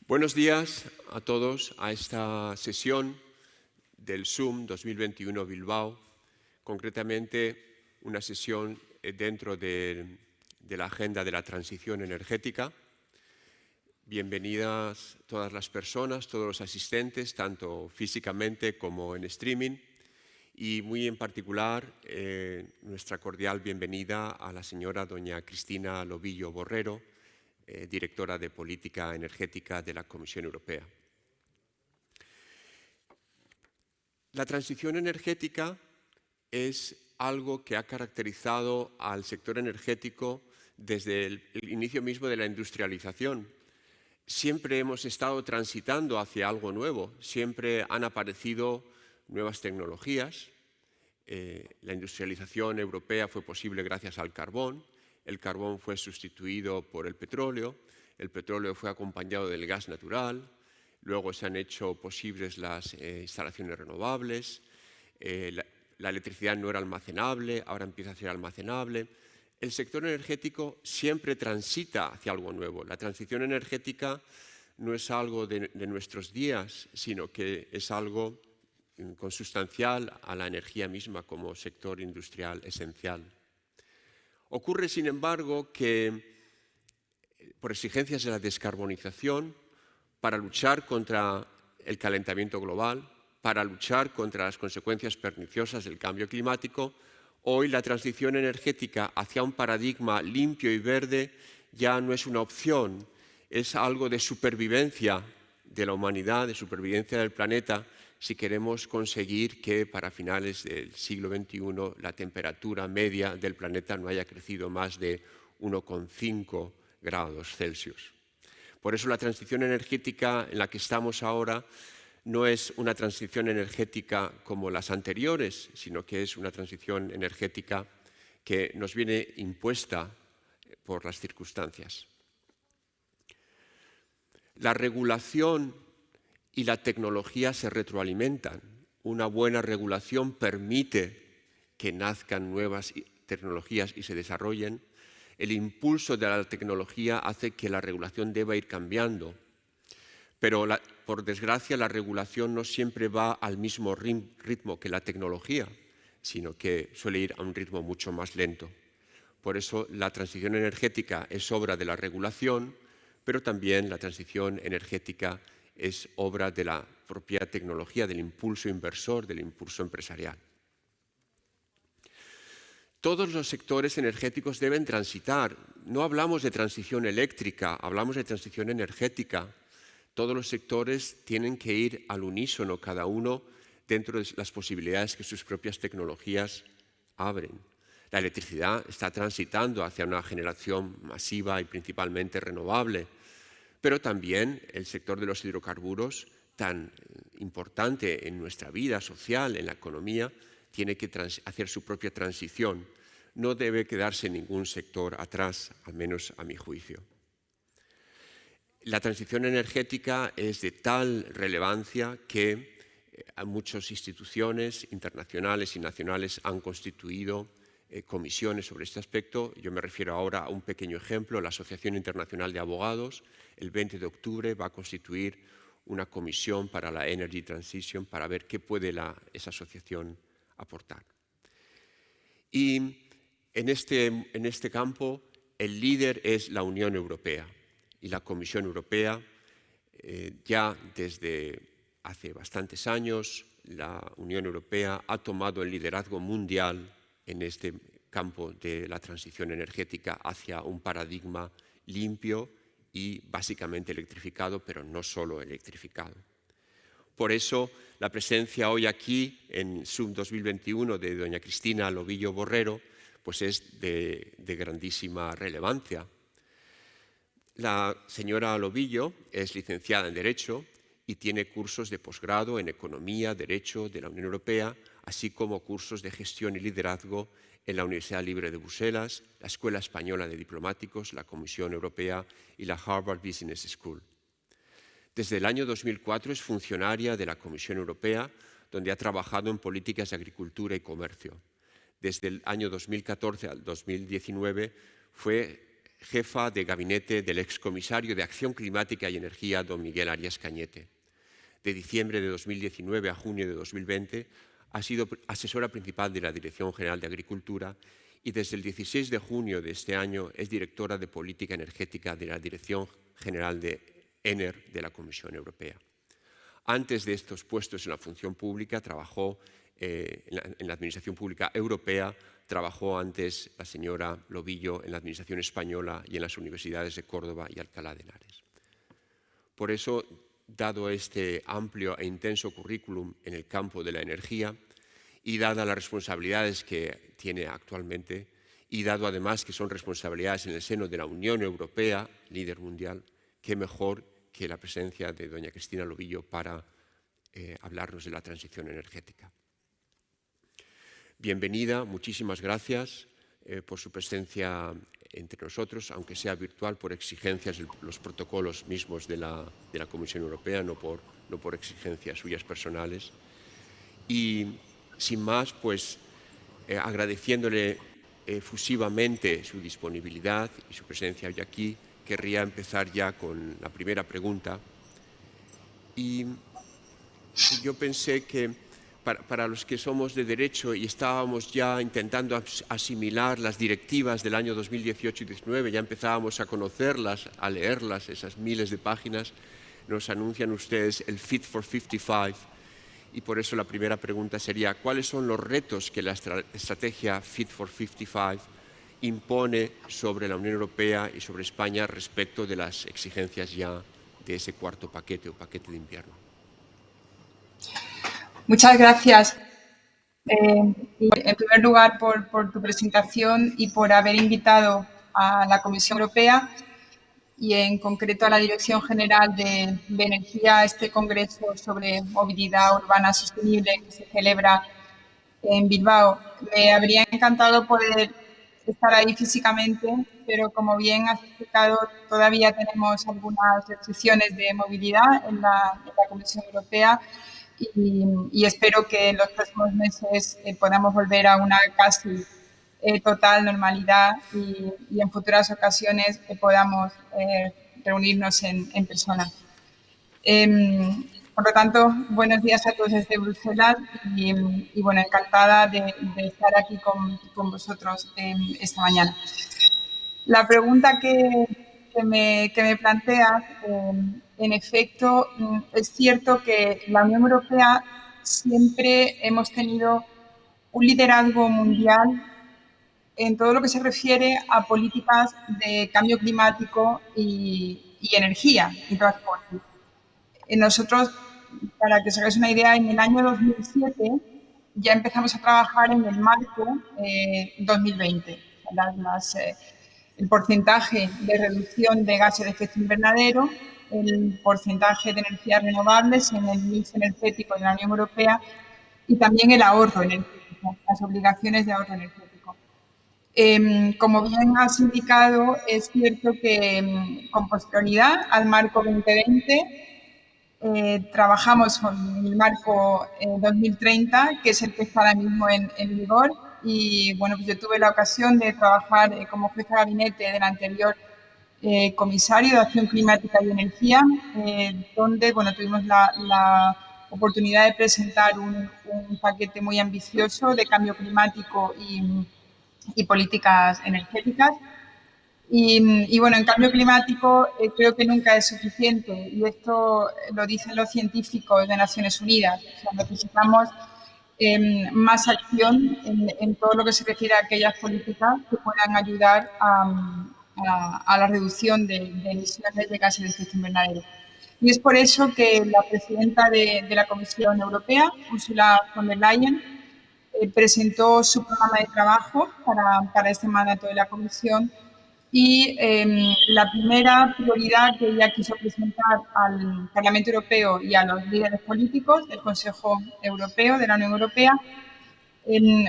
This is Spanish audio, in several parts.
Buenos días a todos a esta sesión del SUM 2021 Bilbao, concretamente una sesión dentro de la agenda de la transición energética. Bienvenidas todas las personas, todos los asistentes, tanto físicamente como en streaming, y muy en particular nuestra cordial bienvenida a la señora doña Cristina Lobillo Borrero, directora de Política Energética de la Comisión Europea. La transición energética es algo que ha caracterizado al sector energético desde el inicio mismo de la industrialización. Siempre hemos estado transitando hacia algo nuevo, siempre han aparecido nuevas tecnologías. La industrialización europea fue posible gracias al carbón. El carbón fue sustituido por el petróleo fue acompañado del gas natural, luego se han hecho posibles las instalaciones renovables, la electricidad no era almacenable, ahora empieza a ser almacenable. El sector energético siempre transita hacia algo nuevo. La transición energética no es algo de nuestros días, sino que es algo consustancial a la energía misma como sector industrial esencial. Ocurre, sin embargo, que por exigencias de la descarbonización, para luchar contra el calentamiento global, para luchar contra las consecuencias perniciosas del cambio climático, hoy la transición energética hacia un paradigma limpio y verde ya no es una opción, es algo de supervivencia de la humanidad, de supervivencia del planeta, si queremos conseguir que para finales del siglo XXI la temperatura media del planeta no haya crecido más de 1,5 grados Celsius. Por eso la transición energética en la que estamos ahora no es una transición energética como las anteriores, sino que es una transición energética que nos viene impuesta por las circunstancias. La regulación y la tecnología se retroalimentan. Una buena regulación permite que nazcan nuevas tecnologías y se desarrollen. El impulso de la tecnología hace que la regulación deba ir cambiando. Pero, por desgracia, la regulación no siempre va al mismo ritmo que la tecnología, sino que suele ir a un ritmo mucho más lento. Por eso la transición energética es obra de la regulación, pero también la transición energética es obra de la propia tecnología, del impulso inversor, del impulso empresarial. Todos los sectores energéticos deben transitar. No hablamos de transición eléctrica, hablamos de transición energética. Todos los sectores tienen que ir al unísono, cada uno dentro de las posibilidades que sus propias tecnologías abren. La electricidad está transitando hacia una generación masiva y principalmente renovable, pero también el sector de los hidrocarburos, tan importante en nuestra vida social, en la economía, tiene que hacer su propia transición. No debe quedarse ningún sector atrás, al menos a mi juicio. La transición energética es de tal relevancia que muchas instituciones internacionales y nacionales han constituido comisiones sobre este aspecto. Yo me refiero ahora a un pequeño ejemplo. La Asociación Internacional de Abogados, el 20 de octubre, va a constituir una comisión para la Energy Transition para ver qué puede esa asociación aportar. Y en este campo el líder es la Unión Europea y la Comisión Europea. Ya desde hace bastantes años la Unión Europea ha tomado el liderazgo mundial en este campo de la transición energética hacia un paradigma limpio y básicamente electrificado, pero no solo electrificado. Por eso, la presencia hoy aquí en SUM 2021 de doña Cristina Lobillo Borrero pues es de grandísima relevancia. La señora Lobillo es licenciada en Derecho y tiene cursos de posgrado en Economía, Derecho de la Unión Europea, así como cursos de Gestión y Liderazgo en la Universidad Libre de Bruselas, la Escuela Española de Diplomáticos, la Comisión Europea y la Harvard Business School. Desde el año 2004 es funcionaria de la Comisión Europea, donde ha trabajado en políticas de agricultura y comercio. Desde el año 2014 al 2019 fue jefa de gabinete del excomisario de Acción Climática y Energía, don Miguel Arias Cañete. De diciembre de 2019 a junio de 2020 ha sido asesora principal de la Dirección General de Agricultura y desde el 16 de junio de este año es directora de Política Energética de la Dirección General de ENER de la Comisión Europea. Antes de estos puestos en la función pública, trabajó en la Administración Pública Europea, trabajó antes la señora Lobillo en la Administración Española y en las universidades de Córdoba y Alcalá de Henares. Por eso, dado este amplio e intenso currículum en el campo de la energía y dadas las responsabilidades que tiene actualmente y dado además que son responsabilidades en el seno de la Unión Europea, líder mundial, qué mejor que la presencia de doña Cristina Lobillo para hablarnos de la transición energética. Bienvenida, muchísimas gracias por su presencia entre nosotros, aunque sea virtual por exigencias de los protocolos mismos de la Comisión Europea, no por exigencias suyas personales. Y sin más, pues agradeciéndole efusivamente su disponibilidad y su presencia hoy aquí, querría empezar ya con la primera pregunta. Y yo pensé que para los que somos de derecho y estábamos ya intentando asimilar las directivas del año 2018 y 2019, ya empezábamos a conocerlas, a leerlas, esas miles de páginas, nos anuncian ustedes el Fit for 55 y por eso la primera pregunta sería ¿cuáles son los retos que la estrategia Fit for 55 impone sobre la Unión Europea y sobre España respecto de las exigencias ya de ese cuarto paquete o paquete de invierno? Muchas gracias. En primer lugar, por tu presentación y por haber invitado a la Comisión Europea y en concreto a la Dirección General de Energía a este congreso sobre movilidad urbana sostenible que se celebra en Bilbao. Me habría encantado poder estar ahí físicamente, pero como bien has explicado, todavía tenemos algunas restricciones de movilidad en la Comisión Europea y espero que en los próximos meses podamos volver a una casi total normalidad y en futuras ocasiones podamos reunirnos en persona. Por lo tanto, buenos días a todos desde Bruselas y bueno, encantada de estar aquí con vosotros esta mañana. La pregunta que me planteas, en efecto, es cierto que la Unión Europea siempre hemos tenido un liderazgo mundial en todo lo que se refiere a políticas de cambio climático y energía y transporte. Nosotros, para que os hagáis una idea, en el año 2007 ya empezamos a trabajar en el marco 2020. El porcentaje de reducción de gases de efecto invernadero, el porcentaje de energías renovables en el mix energético de la Unión Europea y también el ahorro energético, las obligaciones de ahorro energético. Como bien has indicado, es cierto que con posterioridad al marco 2020 trabajamos con el marco 2030, que es el que está ahora mismo en vigor. Y bueno, pues yo tuve la ocasión de trabajar como jefa de gabinete del anterior comisario de Acción Climática y Energía, donde bueno, tuvimos la oportunidad de presentar un paquete muy ambicioso de cambio climático y políticas energéticas. Y bueno, en cambio climático creo que nunca es suficiente y esto lo dicen los científicos de Naciones Unidas. O sea, necesitamos más acción en todo lo que se refiere a aquellas políticas que puedan ayudar a la reducción de emisiones de gases de efecto invernadero. Y es por eso que la presidenta de la Comisión Europea, Ursula von der Leyen, presentó su programa de trabajo para este mandato de la Comisión. Y la primera prioridad que ella quiso presentar al Parlamento Europeo y a los líderes políticos del Consejo Europeo, de la Unión Europea,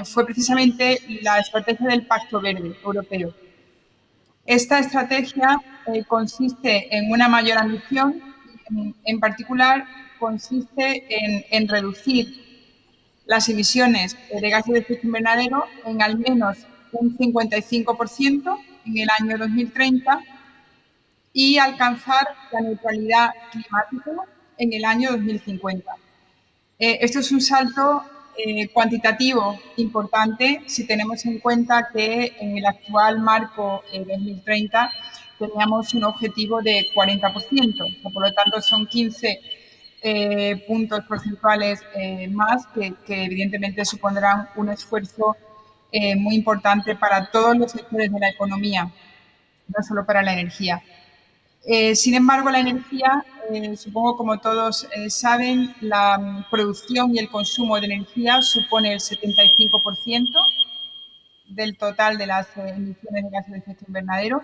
fue precisamente la estrategia del Pacto Verde Europeo. Esta estrategia consiste en una mayor ambición, en particular consiste en reducir las emisiones de gases de efecto invernadero en al menos un 55% en el año 2030 y alcanzar la neutralidad climática en el año 2050. Esto es un salto cuantitativo importante si tenemos en cuenta que en el actual marco 2030 teníamos un objetivo de 40%, por lo tanto son 15 puntos porcentuales más que evidentemente supondrán un esfuerzo muy importante para todos los sectores de la economía, no solo para la energía. Sin embargo, la energía, supongo como todos saben, la producción y el consumo de energía supone el 75% del total de las emisiones de gases de efecto invernadero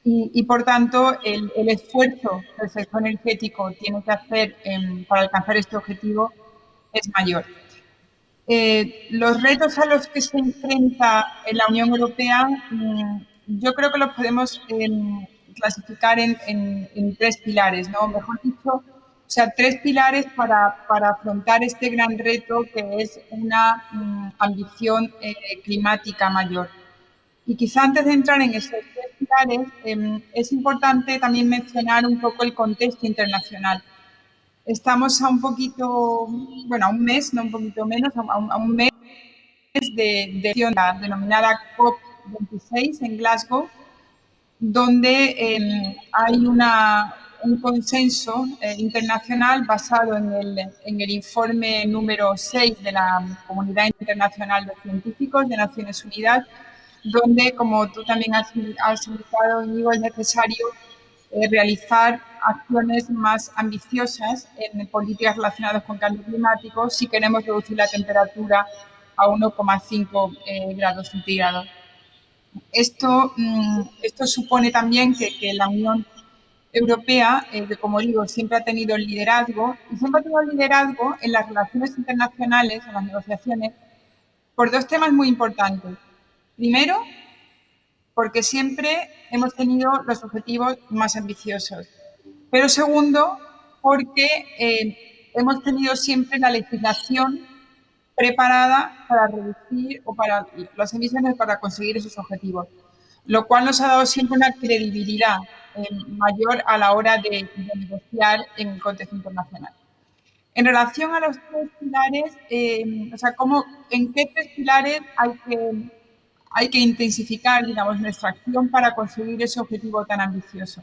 y por tanto, el esfuerzo que el sector energético tiene que hacer para alcanzar este objetivo es mayor. Los retos a los que se enfrenta la Unión Europea, yo creo que los podemos clasificar en tres pilares, ¿no? Mejor dicho, o sea, tres pilares para afrontar este gran reto que es una ambición climática mayor. Y quizá antes de entrar en esos tres pilares, es importante también mencionar un poco el contexto internacional. Estamos a un poquito, bueno, a un mes, no un poquito menos, a un mes de la denominada COP26 en Glasgow, donde hay un consenso internacional basado en el informe número 6 de la Comunidad Internacional de Científicos de Naciones Unidas, donde, como tú también has indicado, Íñigo, es necesario realizar acciones más ambiciosas en políticas relacionadas con cambio climático si queremos reducir la temperatura a 1,5 grados centígrados. Esto supone también que la Unión Europea, que como digo, siempre ha tenido el liderazgo, y siempre ha tenido el liderazgo en las relaciones internacionales, en las negociaciones, por dos temas muy importantes. Primero, porque siempre hemos tenido los objetivos más ambiciosos. Pero segundo, porque hemos tenido siempre la legislación preparada para reducir o para las emisiones para conseguir esos objetivos, lo cual nos ha dado siempre una credibilidad mayor a la hora de negociar en el contexto internacional. En relación a los tres pilares, o sea, ¿en qué tres pilares hay que intensificar, digamos, nuestra acción para conseguir ese objetivo tan ambicioso?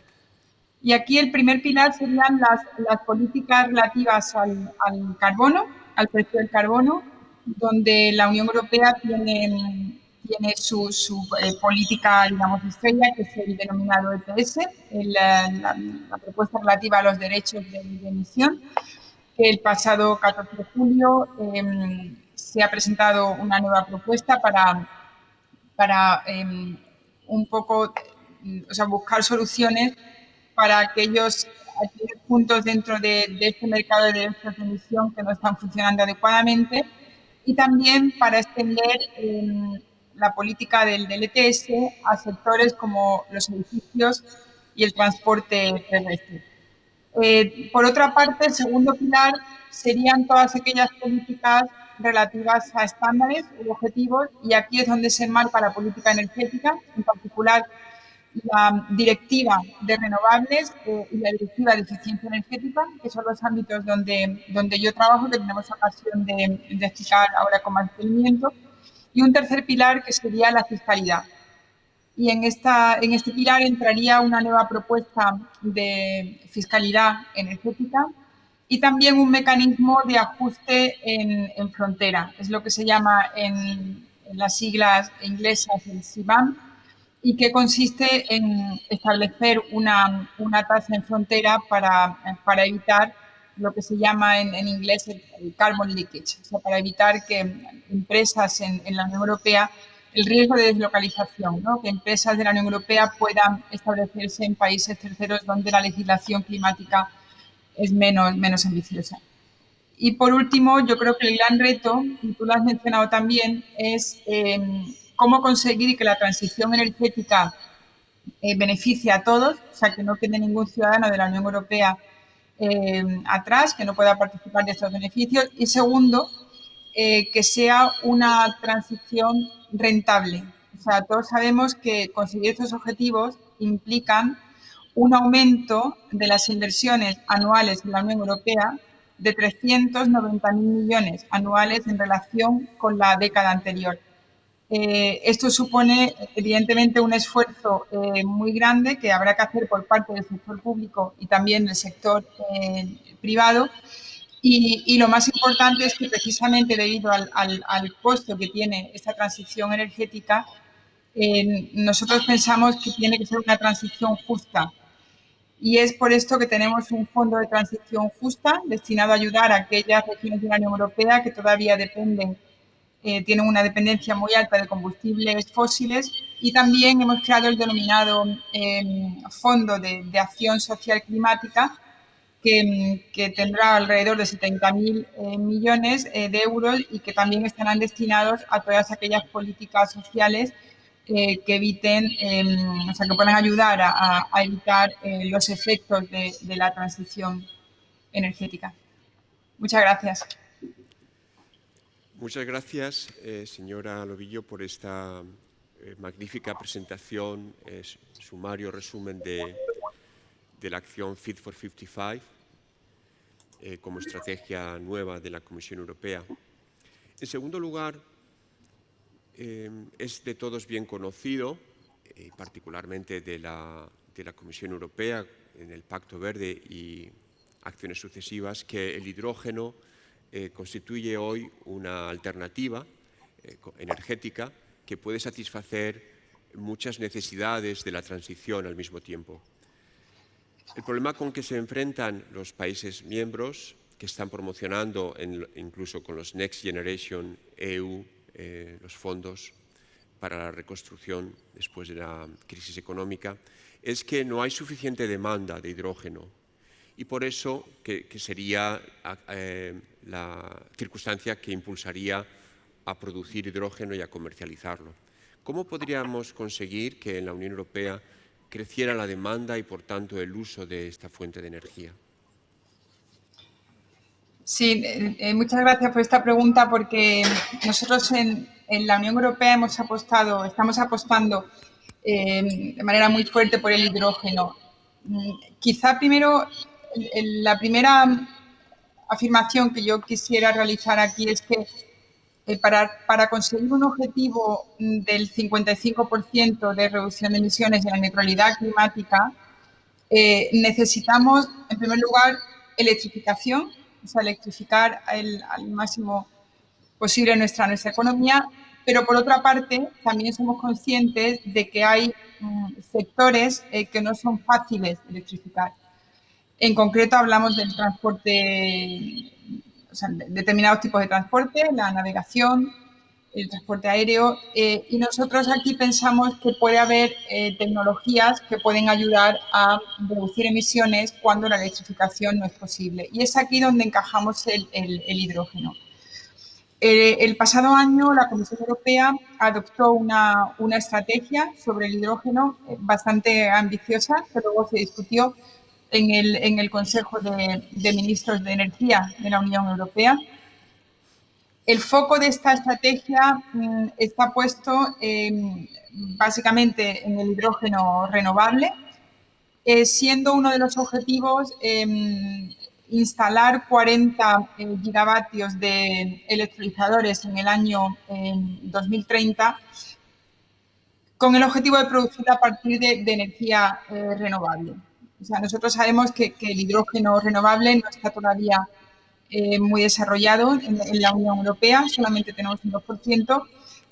Y aquí el primer pilar serían las políticas relativas al carbono, al precio del carbono, donde la Unión Europea tiene su política, digamos, estrella, que es el denominado ETS, la propuesta relativa a los derechos de emisión, que el pasado 14 de julio se ha presentado una nueva propuesta para un poco, o sea, buscar soluciones para aquellos puntos dentro de este mercado de derechos de emisión que no están funcionando adecuadamente y también para extender la política del ETS a sectores como los edificios y el transporte terrestre. Por otra parte, el segundo pilar serían todas aquellas políticas relativas a estándares u objetivos, y aquí es donde se enmarca la política energética, en particular la directiva de renovables y la directiva de eficiencia energética, que son los ámbitos donde yo trabajo, que tenemos ocasión de explicar ahora con más detenimiento, y un tercer pilar que sería la fiscalidad. Y en este pilar entraría una nueva propuesta de fiscalidad energética y también un mecanismo de ajuste en frontera. Es lo que se llama en las siglas inglesas el CBAM, y que consiste en establecer una tasa en frontera para evitar lo que se llama en inglés el carbon leakage, o sea, para evitar que empresas en la Unión Europea, el riesgo de deslocalización, ¿no? Que empresas de la Unión Europea puedan establecerse en países terceros donde la legislación climática es menos ambiciosa. Y por último, yo creo que el gran reto, y tú lo has mencionado también, es cómo conseguir que la transición energética beneficie a todos, o sea, que no quede ningún ciudadano de la Unión Europea atrás, que no pueda participar de estos beneficios. Y segundo, que sea una transición rentable, o sea, todos sabemos que conseguir estos objetivos implican un aumento de las inversiones anuales en la Unión Europea de 390.000 millones anuales en relación con la década anterior. Esto supone, evidentemente, un esfuerzo muy grande que habrá que hacer por parte del sector público y también del sector privado. Y lo más importante es que precisamente debido al costo que tiene esta transición energética, nosotros pensamos que tiene que ser una transición justa. Y es por esto que tenemos un fondo de transición justa destinado a ayudar a aquellas regiones de la Unión Europea que todavía tienen una dependencia muy alta de combustibles fósiles, y también hemos creado el denominado Fondo de Acción Social Climática, que tendrá alrededor de 70.000 millones de euros y que también estarán destinados a todas aquellas políticas sociales que eviten, o sea, que puedan ayudar a evitar los efectos de la transición energética. Muchas gracias. Muchas gracias, señora Lobillo, por esta magnífica presentación, sumario resumen de la acción Fit for 55 como estrategia nueva de la Comisión Europea. En segundo lugar, es de todos bien conocido, particularmente de la Comisión Europea en el Pacto Verde y acciones sucesivas, que el hidrógeno constituye hoy una alternativa energética que puede satisfacer muchas necesidades de la transición al mismo tiempo. El problema con que se enfrentan los países miembros que están promocionando, incluso con los Next Generation EU, los fondos para la reconstrucción después de la crisis económica, es que no hay suficiente demanda de hidrógeno. Y por eso que sería la circunstancia que impulsaría a producir hidrógeno y a comercializarlo. ¿Cómo podríamos conseguir que en la Unión Europea creciera la demanda y, por tanto, el uso de esta fuente de energía? Sí, muchas gracias por esta pregunta, porque nosotros en la Unión Europea estamos apostando de manera muy fuerte por el hidrógeno. Quizá primero, la primera afirmación que yo quisiera realizar aquí es que para conseguir un objetivo del 55% de reducción de emisiones y la neutralidad climática, necesitamos, en primer lugar, electrificación, o sea, electrificar al máximo posible nuestra economía, pero por otra parte también somos conscientes de que hay sectores que no son fáciles de electrificar. En concreto hablamos del transporte, o sea, de determinados tipos de transporte, la navegación, el transporte aéreo, y nosotros aquí pensamos que puede haber tecnologías que pueden ayudar a reducir emisiones cuando la electrificación no es posible. Y es aquí donde encajamos el hidrógeno. El pasado año la Comisión Europea adoptó una estrategia sobre el hidrógeno bastante ambiciosa, que luego se discutió en el Consejo de Ministros de Energía de la Unión Europea. El foco de esta estrategia está puesto básicamente en el hidrógeno renovable, siendo uno de los objetivos instalar 40 gigavatios de electrolizadores en el año 2030, con el objetivo de producir a partir de energía renovable. O sea, nosotros sabemos que el hidrógeno renovable no está todavía muy desarrollado en la Unión Europea, solamente tenemos un 2%,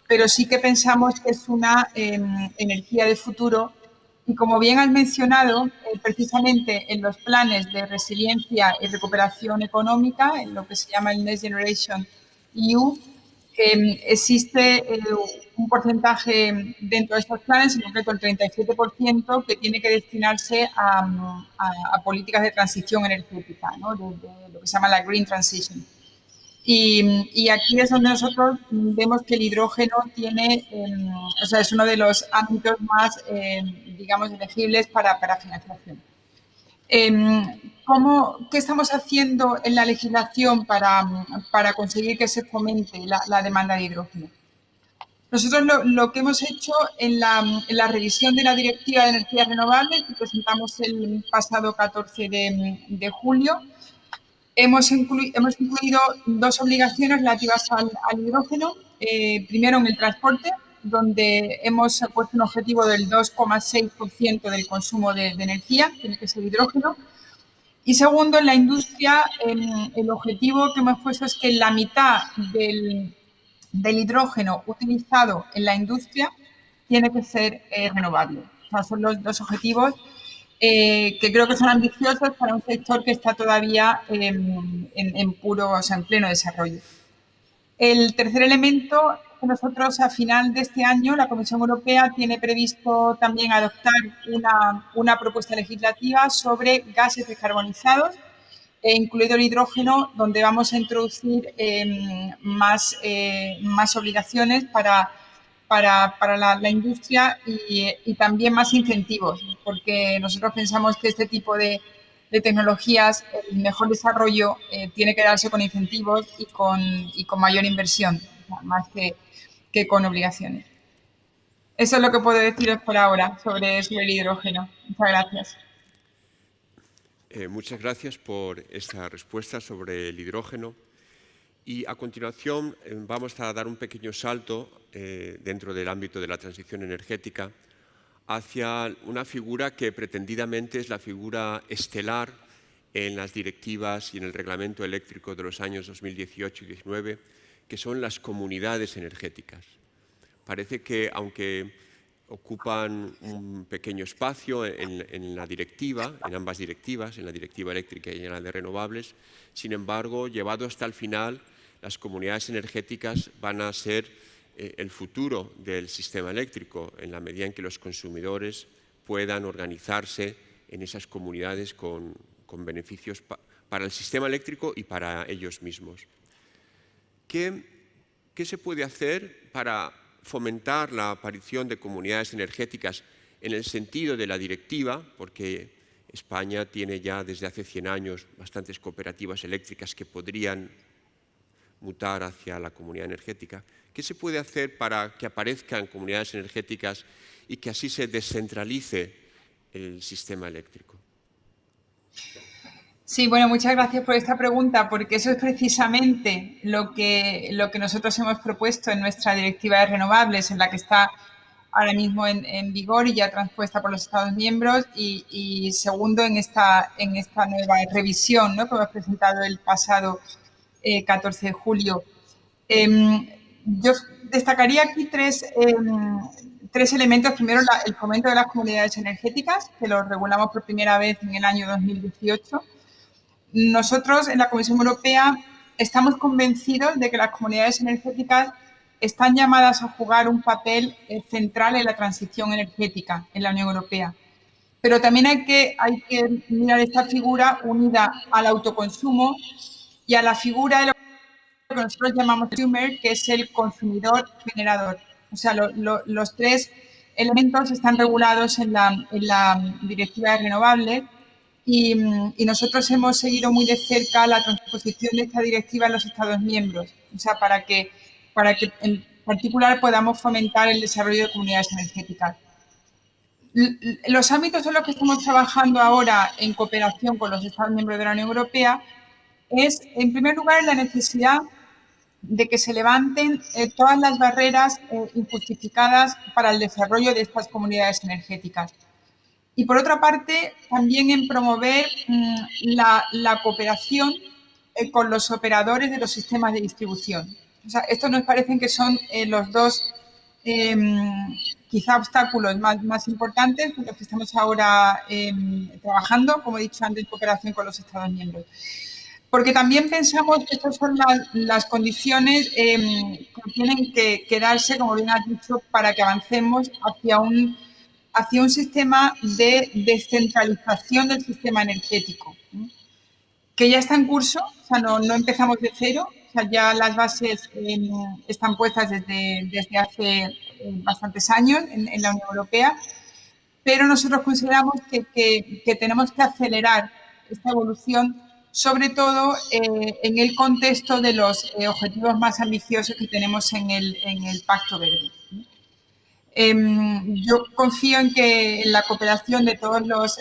pero sí que pensamos que es una energía de futuro. Y como bien has mencionado, precisamente en los planes de resiliencia y recuperación económica, en lo que se llama el Next Generation EU, existe un porcentaje dentro de estos planes, en concreto el 37%, que tiene que destinarse a políticas de transición energética, ¿no? de lo que se llama la Green Transition. Y aquí es donde nosotros vemos que el hidrógeno tiene, o sea, es uno de los ámbitos más, digamos, elegibles para financiación. ¿Qué estamos haciendo en la legislación para conseguir que se fomente la demanda de hidrógeno? Nosotros lo que hemos hecho en la revisión de la Directiva de Energías Renovables, que presentamos el pasado 14 de julio, hemos incluido dos obligaciones relativas al hidrógeno. Primero, en el transporte, donde hemos puesto un objetivo del 2,6% del consumo de energía, tiene que ser hidrógeno. Y segundo, en la industria, el objetivo que hemos puesto es que la mitad del hidrógeno utilizado en la industria tiene que ser renovable. O sea, son los dos objetivos que creo que son ambiciosos para un sector que está todavía en puro, o sea, en pleno desarrollo. El tercer elemento, que nosotros a final de este año, la Comisión Europea tiene previsto también adoptar una propuesta legislativa sobre gases descarbonizados, incluido el hidrógeno, donde vamos a introducir más obligaciones para la industria y también más incentivos, porque nosotros pensamos que este tipo de tecnologías, el mejor desarrollo tiene que darse con incentivos y con mayor inversión, más que con obligaciones. Eso es lo que puedo deciros por ahora sobre el hidrógeno. Muchas gracias. Muchas gracias por esta respuesta sobre el hidrógeno. Y a continuación vamos a dar un pequeño salto dentro del ámbito de la transición energética hacia una figura que pretendidamente es la figura estelar en las directivas y en el reglamento eléctrico de los años 2018 y 2019, que son las comunidades energéticas. Parece que, aunque ocupan un pequeño espacio en la directiva, en ambas directivas, en la directiva eléctrica y en la de renovables, sin embargo, llevado hasta el final, las comunidades energéticas van a ser el futuro del sistema eléctrico, en la medida en que los consumidores puedan organizarse en esas comunidades con beneficios para el sistema eléctrico y para ellos mismos. ¿Qué se puede hacer para fomentar la aparición de comunidades energéticas en el sentido de la directiva? Porque España tiene ya desde hace 100 años bastantes cooperativas eléctricas que podrían mutar hacia la comunidad energética. ¿Qué se puede hacer para que aparezcan comunidades energéticas y que así se descentralice el sistema eléctrico? Sí, bueno, muchas gracias por esta pregunta, porque eso es precisamente lo que nosotros hemos propuesto en nuestra directiva de renovables, en la que está ahora mismo en vigor y ya transpuesta por los Estados miembros, y segundo, en esta nueva revisión, ¿no?, que hemos presentado el pasado 14 de julio. Yo destacaría aquí tres elementos. Primero, el fomento de las comunidades energéticas, que lo regulamos por primera vez en el año 2018. Nosotros, en la Comisión Europea, estamos convencidos de que las comunidades energéticas están llamadas a jugar un papel central en la transición energética en la Unión Europea. Pero también hay que mirar esta figura unida al autoconsumo y a la figura de lo que nosotros llamamos consumer, que es el consumidor generador. O sea, los tres elementos están regulados en la Directiva de Renovables. Y nosotros hemos seguido muy de cerca la transposición de esta directiva en los Estados miembros, o sea, para que en particular podamos fomentar el desarrollo de comunidades energéticas. Los ámbitos en los que estamos trabajando ahora en cooperación con los Estados miembros de la Unión Europea es, en primer lugar, la necesidad de que se levanten todas las barreras injustificadas para el desarrollo de estas comunidades energéticas. Y por otra parte, también en promover la cooperación con los operadores de los sistemas de distribución. O sea, estos nos parecen que son los dos quizá obstáculos más importantes con los que estamos ahora trabajando, como he dicho antes, en cooperación con los Estados miembros. Porque también pensamos que estas son las condiciones que tienen que darse, como bien has dicho, para que avancemos hacia un sistema de descentralización del sistema energético, que ya está en curso. O sea, no empezamos de cero, o sea, ya las bases están puestas desde hace bastantes años en la Unión Europea, pero nosotros consideramos que tenemos que acelerar esta evolución sobre todo en el contexto de los objetivos más ambiciosos que tenemos en el Pacto Verde. Yo confío en que la cooperación de todos los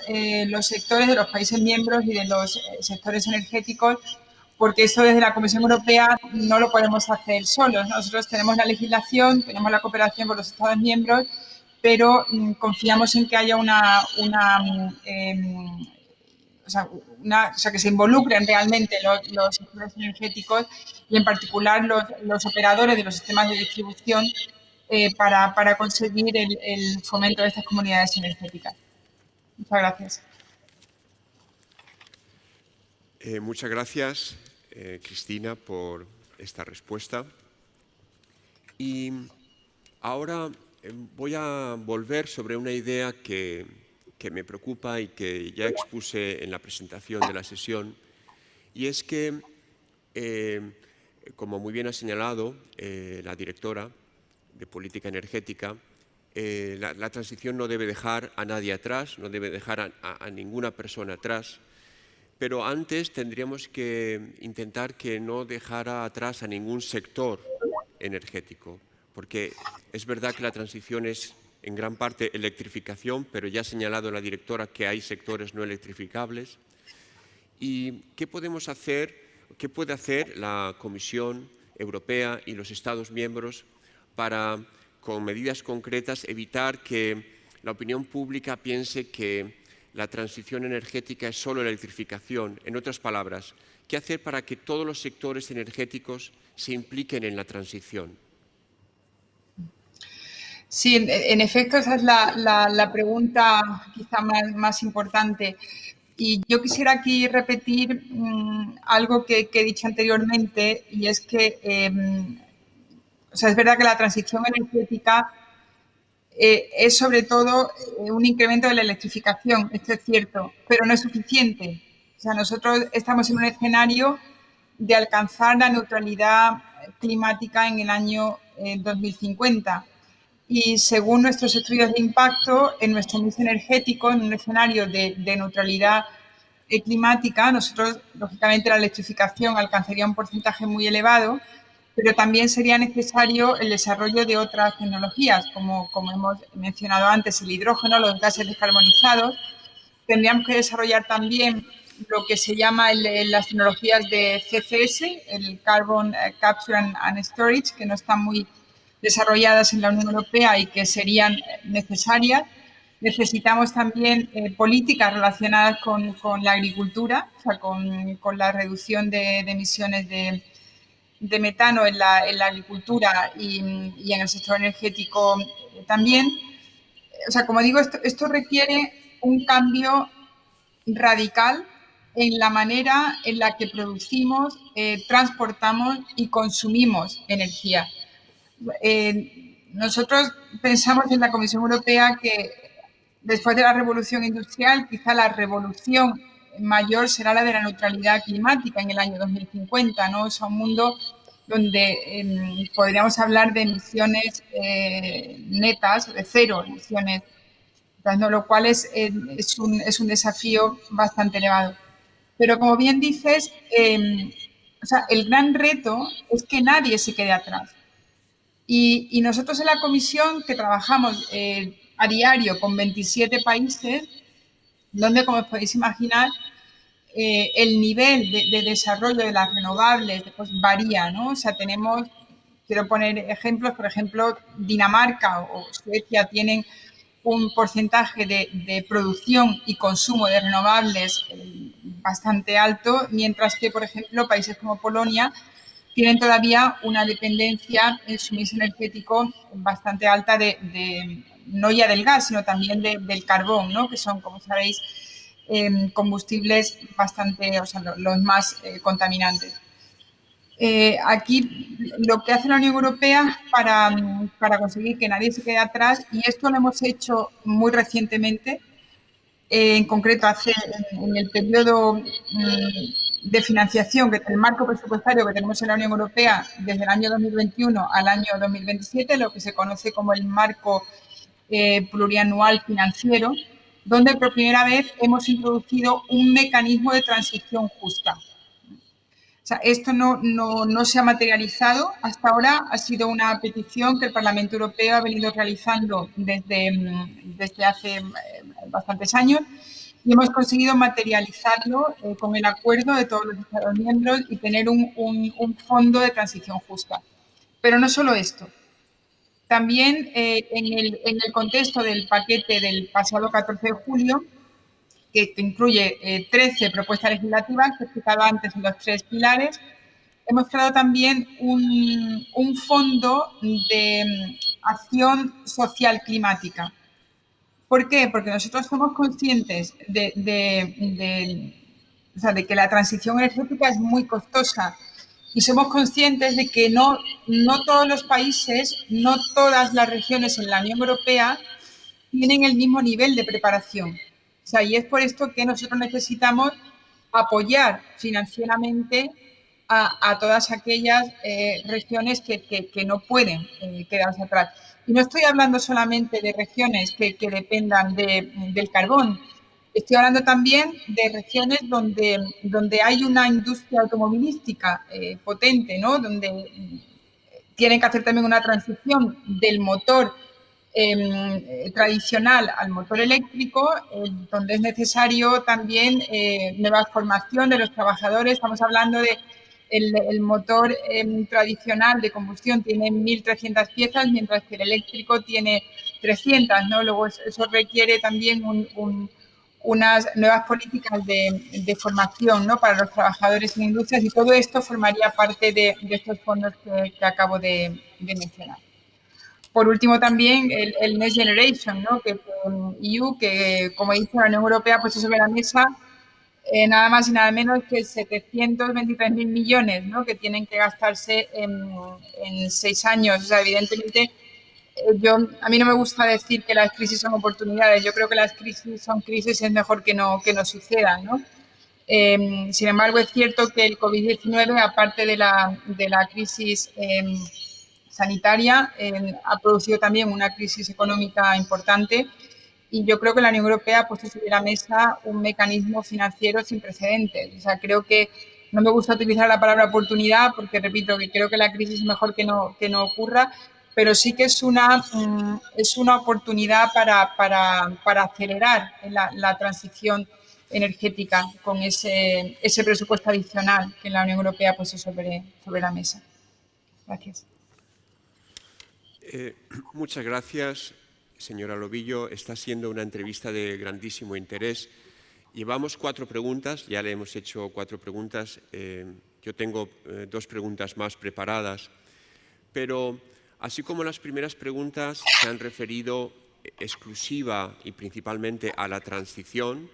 sectores, de los países miembros y de los sectores energéticos, porque eso desde la Comisión Europea no lo podemos hacer solos. Nosotros tenemos la legislación, tenemos la cooperación con los Estados miembros, pero confiamos en que haya que se involucren realmente los sectores energéticos y en particular los operadores de los sistemas de distribución para conseguir el fomento de estas comunidades energéticas. Muchas gracias. Muchas gracias, Cristina, por esta respuesta. Y ahora voy a volver sobre una idea que me preocupa y que ya expuse en la presentación de la sesión, y es que, como muy bien ha señalado la directora de Política Energética, la transición no debe dejar a nadie atrás, no debe dejar a ninguna persona atrás, pero antes tendríamos que intentar que no dejara atrás a ningún sector energético, porque es verdad que la transición es en gran parte electrificación, pero ya ha señalado la directora que hay sectores no electrificables. ¿Y qué podemos hacer, qué puede hacer la Comisión Europea y los Estados miembros para, con medidas concretas, evitar que la opinión pública piense que la transición energética es solo electrificación? En otras palabras, ¿qué hacer para que todos los sectores energéticos se impliquen en la transición? Sí, en efecto, esa es la pregunta quizá más importante. Y yo quisiera aquí repetir algo que he dicho anteriormente, y es que es verdad que la transición energética es sobre todo un incremento de la electrificación, esto es cierto, pero no es suficiente. O sea, nosotros estamos en un escenario de alcanzar la neutralidad climática en el año 2050. Y según nuestros estudios de impacto, en nuestro mix energético, en un escenario de neutralidad climática, nosotros, lógicamente, la electrificación alcanzaría un porcentaje muy elevado, pero también sería necesario el desarrollo de otras tecnologías, como hemos mencionado antes, el hidrógeno, los gases descarbonizados. Tendríamos que desarrollar también lo que se llama las tecnologías de CCS, el Carbon Capture and Storage, que no están muy desarrolladas en la Unión Europea y que serían necesarias. Necesitamos también políticas relacionadas con la agricultura, o sea, con la reducción de emisiones de metano en la agricultura y en el sector energético también. O sea, como digo, esto requiere un cambio radical en la manera en la que producimos, transportamos y consumimos energía. Nosotros pensamos en la Comisión Europea que después de la revolución industrial, quizá la revolución mayor será la de la neutralidad climática en el año 2050, ¿no? Es un mundo donde podríamos hablar de emisiones netas, de cero emisiones, ¿no? Lo cual es un desafío bastante elevado. Pero como bien dices, el gran reto es que nadie se quede atrás. Y nosotros en la comisión, que trabajamos a diario con 27 países, donde, como os podéis imaginar, el nivel de desarrollo de las renovables pues, varía, ¿no? O sea, quiero poner ejemplos, por ejemplo, Dinamarca o Suecia tienen un porcentaje de producción y consumo de renovables bastante alto, mientras que, por ejemplo, países como Polonia tienen todavía una dependencia en suministro energético bastante alta no ya del gas, sino también del carbón, ¿no? Que son, como sabéis, combustibles bastante, o sea, los más contaminantes. Aquí lo que hace la Unión Europea para conseguir que nadie se quede atrás, y esto lo hemos hecho muy recientemente, en concreto en el periodo de financiación, el marco presupuestario que tenemos en la Unión Europea desde el año 2021 al año 2027, lo que se conoce como el marco plurianual financiero donde por primera vez hemos introducido un mecanismo de transición justa. O sea, esto no se ha materializado hasta ahora, ha sido una petición que el Parlamento Europeo ha venido realizando desde hace bastantes años y hemos conseguido materializarlo con el acuerdo de todos los Estados miembros y tener un fondo de transición justa. Pero no solo esto. También en el contexto del paquete del pasado 14 de julio, que incluye 13 propuestas legislativas que he explicado antes en los 3 pilares, hemos creado también un fondo de acción social climática. ¿Por qué? Porque nosotros somos conscientes de que la transición energética es muy costosa y somos conscientes de que no todos los países, no todas las regiones en la Unión Europea tienen el mismo nivel de preparación. O sea, y es por esto que nosotros necesitamos apoyar financieramente a todas aquellas regiones que no pueden quedarse atrás. Y no estoy hablando solamente de regiones que dependan del carbón, estoy hablando también de regiones donde hay una industria automovilística potente, ¿no? Donde tienen que hacer también una transición del motor tradicional al motor eléctrico, donde es necesario también nueva formación de los trabajadores. Estamos hablando de el motor tradicional de combustión tiene 1.300 piezas, mientras que el eléctrico tiene 300, ¿no? Luego eso requiere también unas nuevas políticas de formación, ¿no? Para los trabajadores en industrias, y todo esto formaría parte de estos fondos que acabo de mencionar. Por último, también el Next Generation, ¿no? Que EU, que como dice la Unión Europea, ha puesto sobre la mesa nada más y nada menos que 723.000 millones, ¿no? Que tienen que gastarse en 6 años. O sea, evidentemente, a mí no me gusta decir que las crisis son oportunidades. Yo creo que las crisis son crisis, es mejor que no sucedan, ¿no? Sin embargo, es cierto que el COVID-19, aparte de la crisis sanitaria, ha producido también una crisis económica importante, y yo creo que la Unión Europea ha puesto sobre la mesa un mecanismo financiero sin precedentes. O sea, creo que no me gusta utilizar la palabra oportunidad porque, repito, que creo que la crisis es mejor que no ocurra, pero sí que es una oportunidad para acelerar la transición energética con ese presupuesto adicional que la Unión Europea ha puesto sobre la mesa. Gracias. Muchas gracias, señora Lobillo. Está siendo una entrevista de grandísimo interés. Llevamos 4 preguntas, ya le hemos hecho 4 preguntas. Yo tengo 2 preguntas más preparadas, pero así como las primeras preguntas se han referido exclusiva y principalmente a la transición,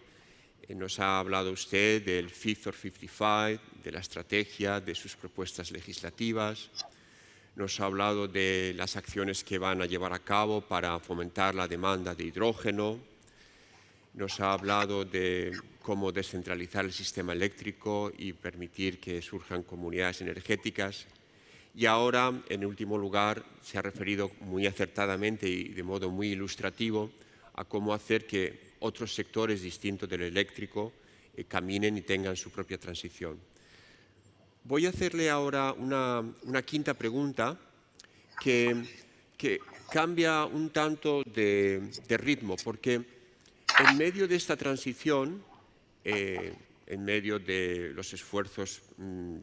nos ha hablado usted del Fit for 55, de la estrategia, de sus propuestas legislativas. Nos ha hablado de las acciones que van a llevar a cabo para fomentar la demanda de hidrógeno. Nos ha hablado de cómo descentralizar el sistema eléctrico y permitir que surjan comunidades energéticas. Y ahora, en último lugar, se ha referido muy acertadamente y de modo muy ilustrativo a cómo hacer que otros sectores distintos del eléctrico caminen y tengan su propia transición. Voy a hacerle ahora una quinta pregunta que cambia un tanto de ritmo, porque en medio de esta transición, en medio de los esfuerzos,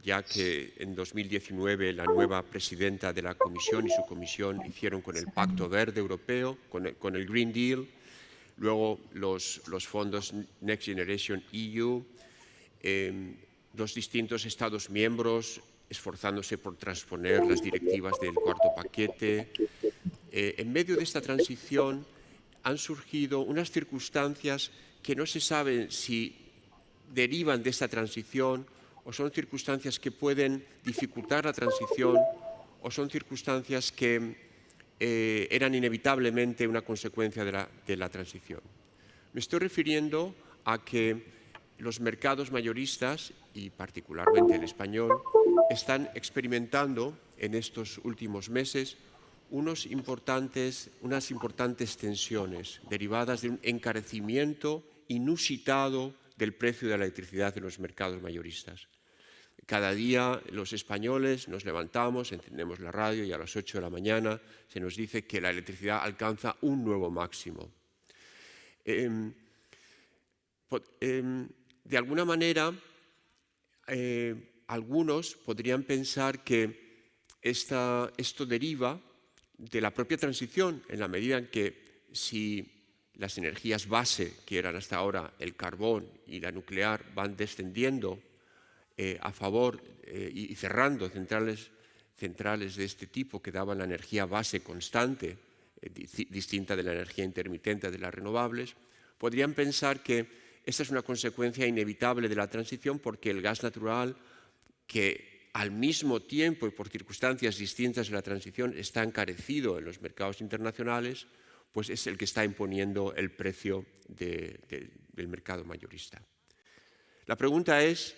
ya que en 2019 la nueva presidenta de la Comisión y su comisión hicieron con el Pacto Verde Europeo, con el Green Deal, luego los fondos Next Generation EU, los distintos Estados miembros esforzándose por transponer las directivas del cuarto paquete. En medio de esta transición han surgido unas circunstancias que no se sabe si derivan de esta transición o son circunstancias que pueden dificultar la transición o son circunstancias que eran inevitablemente una consecuencia de la transición. Me estoy refiriendo a que los mercados mayoristas, y particularmente el español, están experimentando en estos últimos meses unas importantes tensiones derivadas de un encarecimiento inusitado del precio de la electricidad en los mercados mayoristas. Cada día los españoles nos levantamos, encendemos la radio y a las 8 de la mañana se nos dice que la electricidad alcanza un nuevo máximo. De alguna manera, algunos podrían pensar que esto deriva de la propia transición, en la medida en que si las energías base, que eran hasta ahora el carbón y la nuclear, van descendiendo a favor y cerrando centrales de este tipo que daban la energía base constante, distinta de la energía intermitente de las renovables, podrían pensar que esta es una consecuencia inevitable de la transición porque el gas natural, que al mismo tiempo y por circunstancias distintas de la transición está encarecido en los mercados internacionales, pues es el que está imponiendo el precio del mercado mayorista. La pregunta es,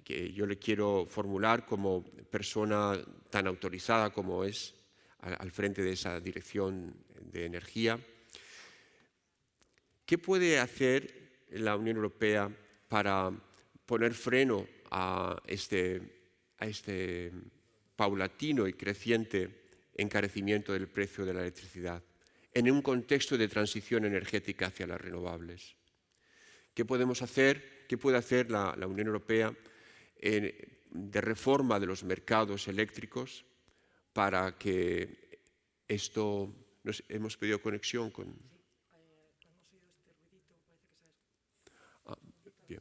que yo le quiero formular como persona tan autorizada como es al frente de esa dirección de energía, ¿qué puede hacer la Unión Europea para poner freno a este paulatino y creciente encarecimiento del precio de la electricidad en un contexto de transición energética hacia las renovables? ¿Qué podemos hacer? ¿Qué puede hacer la Unión Europea de reforma de los mercados eléctricos para que esto... hemos pedido conexión con... Bien.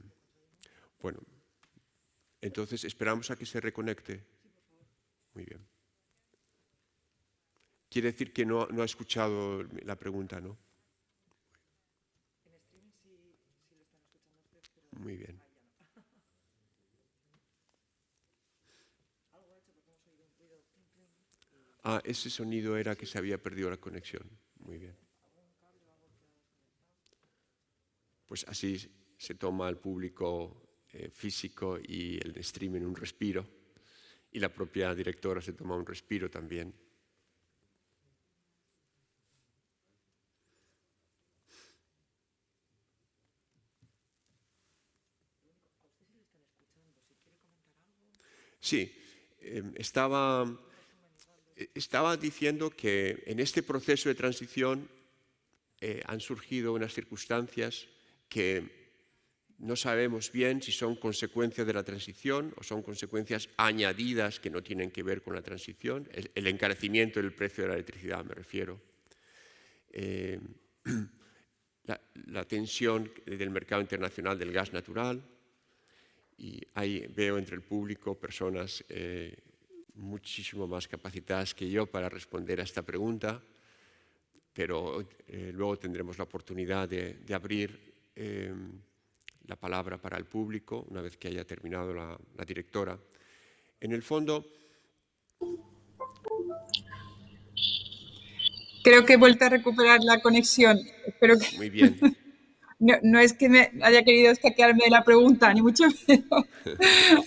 Bueno, entonces esperamos a que se reconecte. Muy bien. Quiere decir que no ha escuchado la pregunta, ¿no? Muy bien. Ese sonido era que se había perdido la conexión. Muy bien. Pues así se toma el público físico y el streaming un respiro, y la propia directora se toma un respiro también. Sí, estaba diciendo que en este proceso de transición han surgido unas circunstancias que no sabemos bien si son consecuencias de la transición o son consecuencias añadidas que no tienen que ver con la transición. El encarecimiento del precio de la electricidad, me refiero. La tensión del mercado internacional del gas natural. Y ahí veo entre el público personas muchísimo más capacitadas que yo para responder a esta pregunta, pero luego tendremos la oportunidad de abrir la palabra para el público una vez que haya terminado la directora. En el fondo... Creo que he vuelto a recuperar la conexión. Espero que... Muy bien. No es que me haya querido escaquearme de la pregunta, ni mucho menos.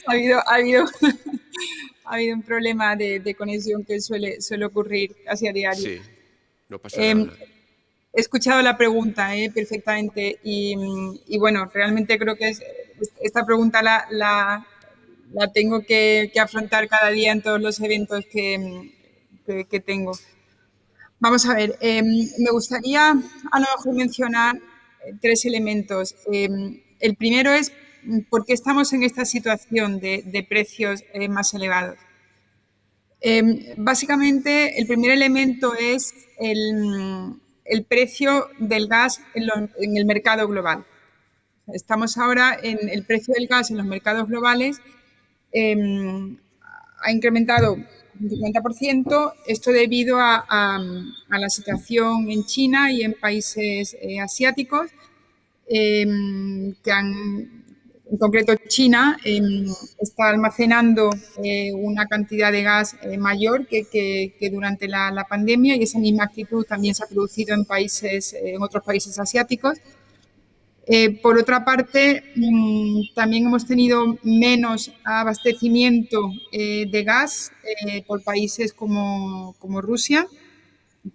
ha habido un problema de conexión que suele ocurrir casi a diario. Sí, no pasa nada. He escuchado la pregunta perfectamente y bueno, realmente creo que esta pregunta la tengo que afrontar cada día en todos los eventos que tengo. Vamos a ver, me gustaría a lo mejor mencionar 3 elementos. El primero es por qué estamos en esta situación de precios más elevados. Básicamente, el primer elemento es el precio del gas en el mercado global. Estamos ahora en el precio del gas en los mercados globales, ha incrementado un 50%, esto debido a la situación en China y en países asiáticos, que en concreto China está almacenando una cantidad de gas mayor que durante la pandemia, y esa misma actitud también se ha producido en otros países asiáticos. Por otra parte, también hemos tenido menos abastecimiento de gas por países como Rusia,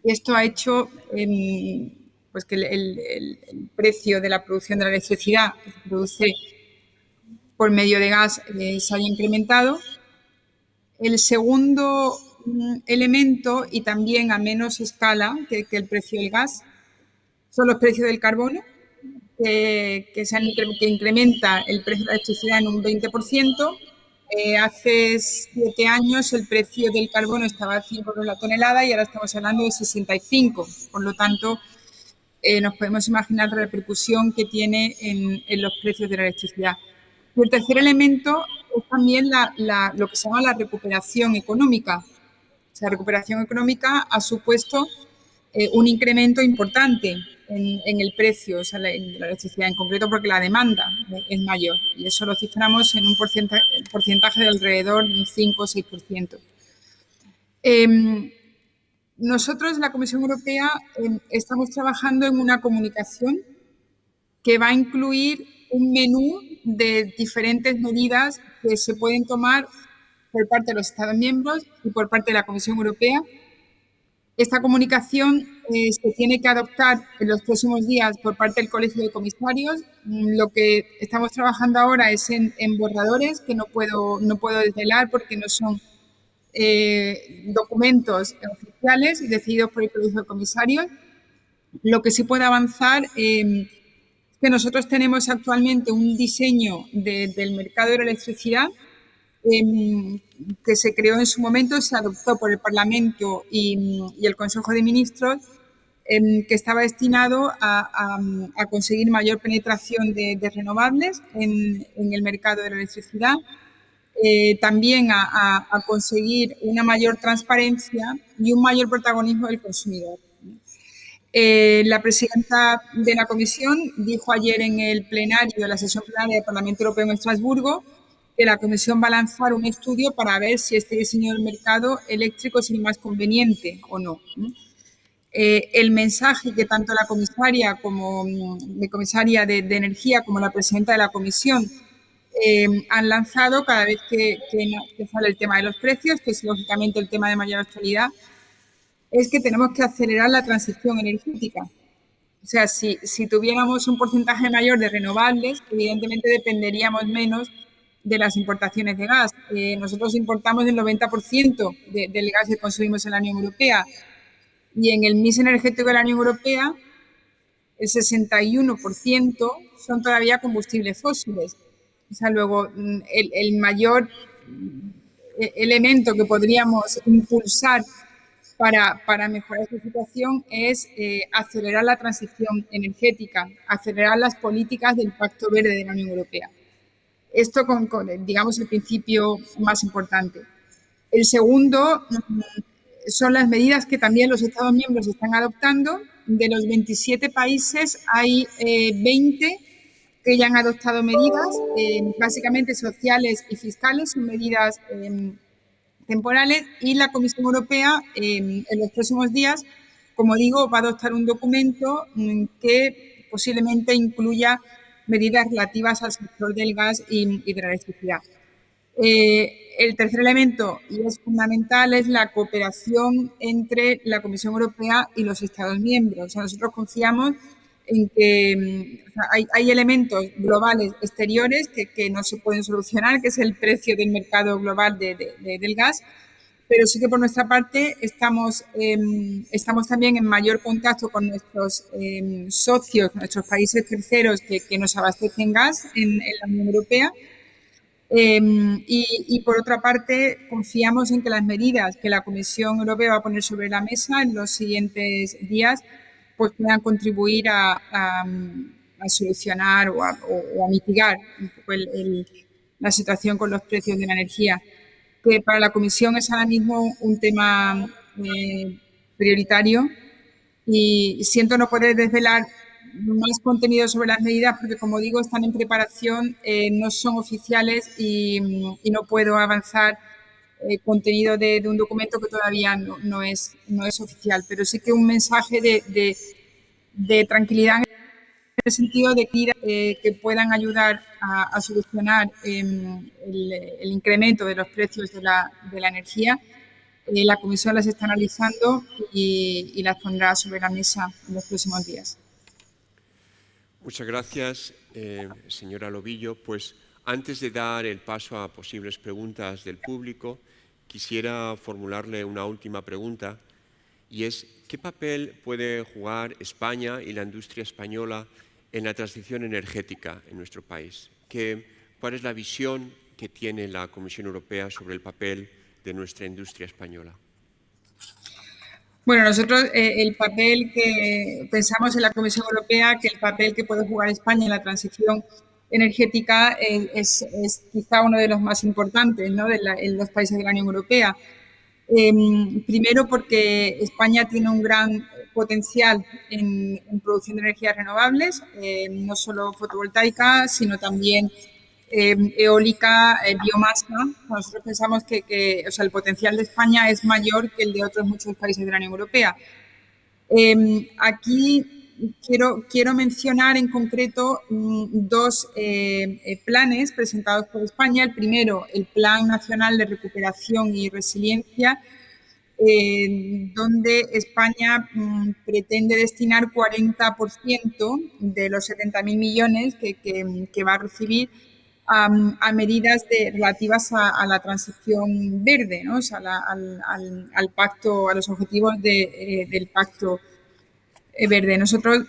Esto ha hecho pues que el precio de la producción de la electricidad que se produce por medio de gas se haya incrementado. El segundo elemento, y también a menos escala que el precio del gas, son los precios del carbono, que incrementa el precio de la electricidad en un 20%. Hace 7 años el precio del carbono estaba a 5 euros la tonelada y ahora estamos hablando de 65. Por lo tanto, nos podemos imaginar la repercusión que tiene en los precios de la electricidad. Y el tercer elemento es también lo que se llama la recuperación económica. O sea, la recuperación económica ha supuesto un incremento importante en el precio, o sea, en la electricidad en concreto, porque la demanda es mayor. Y eso lo ciframos en un porcentaje de alrededor de un 5 o 6%. Nosotros, la Comisión Europea, estamos trabajando en una comunicación que va a incluir un menú de diferentes medidas que se pueden tomar por parte de los Estados miembros y por parte de la Comisión Europea. Esta comunicación se tiene que adoptar en los próximos días por parte del Colegio de Comisarios. Lo que estamos trabajando ahora es en borradores que no puedo desvelar porque no son documentos oficiales y decididos por el Colegio de Comisarios. Lo que sí puede avanzar es que nosotros tenemos actualmente un diseño del mercado de la electricidad que se creó en su momento, se adoptó por el Parlamento y el Consejo de Ministros, que estaba destinado a conseguir mayor penetración de renovables en el mercado de la electricidad, también a conseguir una mayor transparencia y un mayor protagonismo del consumidor. La presidenta de la Comisión dijo ayer en el plenario, de la sesión plenaria del Parlamento Europeo en Estrasburgo, que la Comisión va a lanzar un estudio para ver si este diseño del mercado eléctrico es el más conveniente o no. El mensaje que tanto la comisaria como la comisaria de Energía como la presidenta de la Comisión han lanzado cada vez que sale el tema de los precios, que es lógicamente el tema de mayor actualidad, es que tenemos que acelerar la transición energética. O sea, si tuviéramos un porcentaje mayor de renovables, evidentemente dependeríamos menos de las importaciones de gas. Nosotros importamos el 90% del gas que consumimos en la Unión Europea y en el mix energético de la Unión Europea el 61% son todavía combustibles fósiles. O sea, luego el mayor elemento que podríamos impulsar para mejorar esta situación es acelerar la transición energética, acelerar las políticas del Pacto Verde de la Unión Europea. Esto con digamos, el principio más importante. El segundo son las medidas que también los Estados miembros están adoptando. De los 27 países hay 20 que ya han adoptado medidas, básicamente sociales y fiscales, son medidas temporales, y la Comisión Europea en los próximos días, como digo, va a adoptar un documento que posiblemente incluya medidas relativas al sector del gas y de la electricidad. El tercer elemento, y es fundamental, es la cooperación entre la Comisión Europea y los Estados miembros. O sea, nosotros confiamos en que hay elementos globales exteriores que no se pueden solucionar, que es el precio del mercado global del gas, pero sí que por nuestra parte estamos también en mayor contacto con nuestros socios, nuestros países terceros que nos abastecen gas en la Unión Europea. Y por otra parte, confiamos en que las medidas que la Comisión Europea va a poner sobre la mesa en los siguientes días pues puedan contribuir a solucionar o a mitigar un poco la situación con los precios de la energía, que para la Comisión es ahora mismo un tema prioritario, y siento no poder desvelar más contenido sobre las medidas porque, como digo, están en preparación, no son oficiales y no puedo avanzar contenido de un documento que todavía no es oficial, pero sí que un mensaje de tranquilidad en el sentido de que puedan ayudar a solucionar el incremento de los precios de la energía La Comisión las está analizando y las pondrá sobre la mesa en los próximos días. Muchas gracias, señora Lobillo. Pues antes de dar el paso a posibles preguntas del público, quisiera formularle una última pregunta, y es ¿qué papel puede jugar España y la industria española en la transición energética en nuestro país? ¿Cuál es la visión que tiene la Comisión Europea sobre el papel de nuestra industria española? Bueno, nosotros el papel que pensamos en la Comisión Europea, que el papel que puede jugar España en la transición energética es quizá uno de los más importantes, ¿no?, en los países de la Unión Europea. Primero porque España tiene un gran potencial en producción de energías renovables, no solo fotovoltaica, sino también eólica, biomasa. Nosotros pensamos que o sea, el potencial de España es mayor que el de otros muchos países de la Unión Europea. Aquí quiero mencionar en concreto dos planes presentados por España. El primero, el Plan Nacional de Recuperación y Resiliencia, donde España pretende destinar 40% de los 70.000 millones que va a recibir a medidas relativas a la transición verde, ¿no? O sea, al pacto, a los objetivos del pacto verde. Nosotros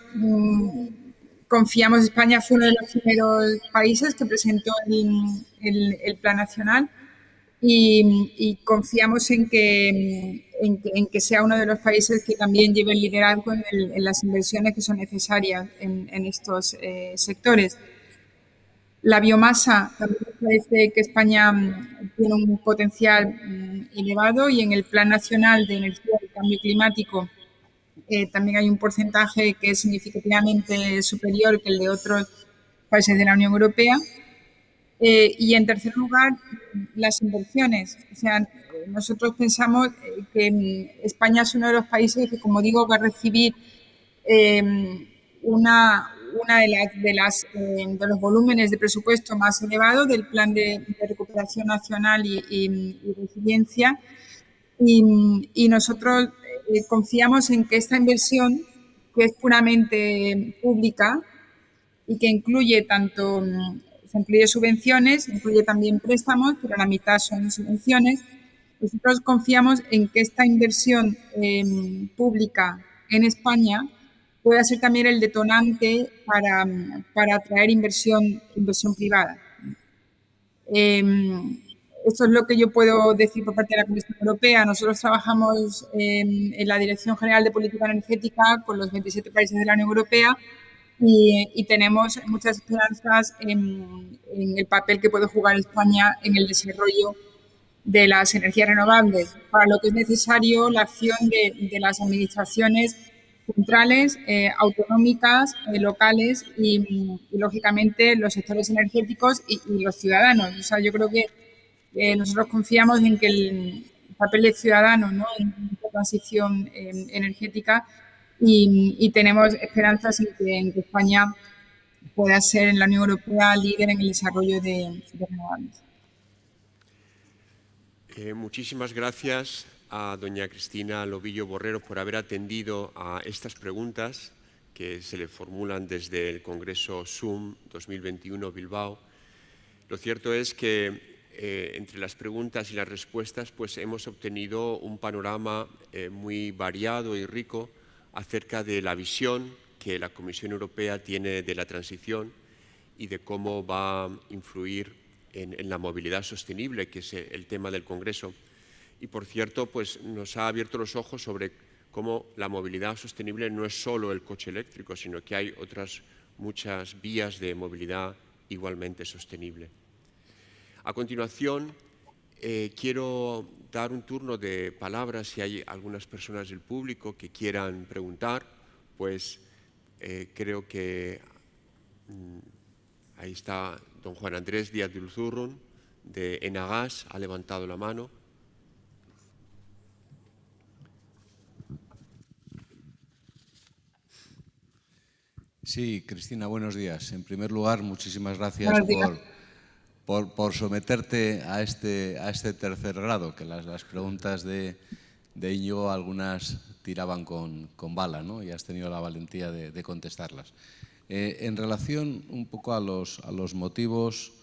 confiamos, España fue uno de los primeros países que presentó el plan nacional y confiamos en que sea uno de los países que también lleve el liderazgo en las inversiones que son necesarias en estos sectores. La biomasa, también parece que España tiene un potencial elevado y en el Plan Nacional de Energía y Cambio Climático también hay un porcentaje que es significativamente superior que el de otros países de la Unión Europea. Y en tercer lugar, las inversiones. O sea, nosotros pensamos que España es uno de los países que, como digo, va a recibir una de los volúmenes de presupuesto más elevados del Plan de Recuperación Nacional y Resiliencia. Y nosotros confiamos en que esta inversión, que es puramente pública y que incluye se incluye subvenciones, incluye también préstamos, pero la mitad son subvenciones. Nosotros confiamos en que esta inversión pública en España pueda ser también el detonante para atraer inversión privada. Esto es lo que yo puedo decir por parte de la Comisión Europea. Nosotros trabajamos en la Dirección General de Política Energética con los 27 países de la Unión Europea y tenemos muchas esperanzas en el papel que puede jugar España en el desarrollo de las energías renovables, para lo que es necesario la acción de las administraciones centrales, autonómicas, locales y, lógicamente, los sectores energéticos y los ciudadanos. O sea, yo creo que nosotros confiamos en que el papel del ciudadano, ¿no?, en la transición energética y tenemos esperanzas en que España pueda ser en la Unión Europea líder en el desarrollo de renovables. Muchísimas gracias a doña Cristina Lobillo Borrero por haber atendido a estas preguntas que se le formulan desde el Congreso SUM 2021 Bilbao. Lo cierto es que entre las preguntas y las respuestas pues hemos obtenido un panorama muy variado y rico acerca de la visión que la Comisión Europea tiene de la transición y de cómo va a influir en la movilidad sostenible, que es el tema del Congreso. Y, por cierto, pues nos ha abierto los ojos sobre cómo la movilidad sostenible no es solo el coche eléctrico, sino que hay otras muchas vías de movilidad igualmente sostenible. A continuación, quiero dar un turno de palabras si hay algunas personas del público que quieran preguntar, pues creo que ahí está don Juan Andrés Díaz de Ulzurrun, de Enagas, ha levantado la mano. Sí, Cristina, buenos días. En primer lugar, muchísimas gracias Buenos días. por someterte a este tercer grado, que las preguntas de Íñigo algunas tiraban con bala, ¿no? Y has tenido la valentía de contestarlas. En relación un poco a los motivos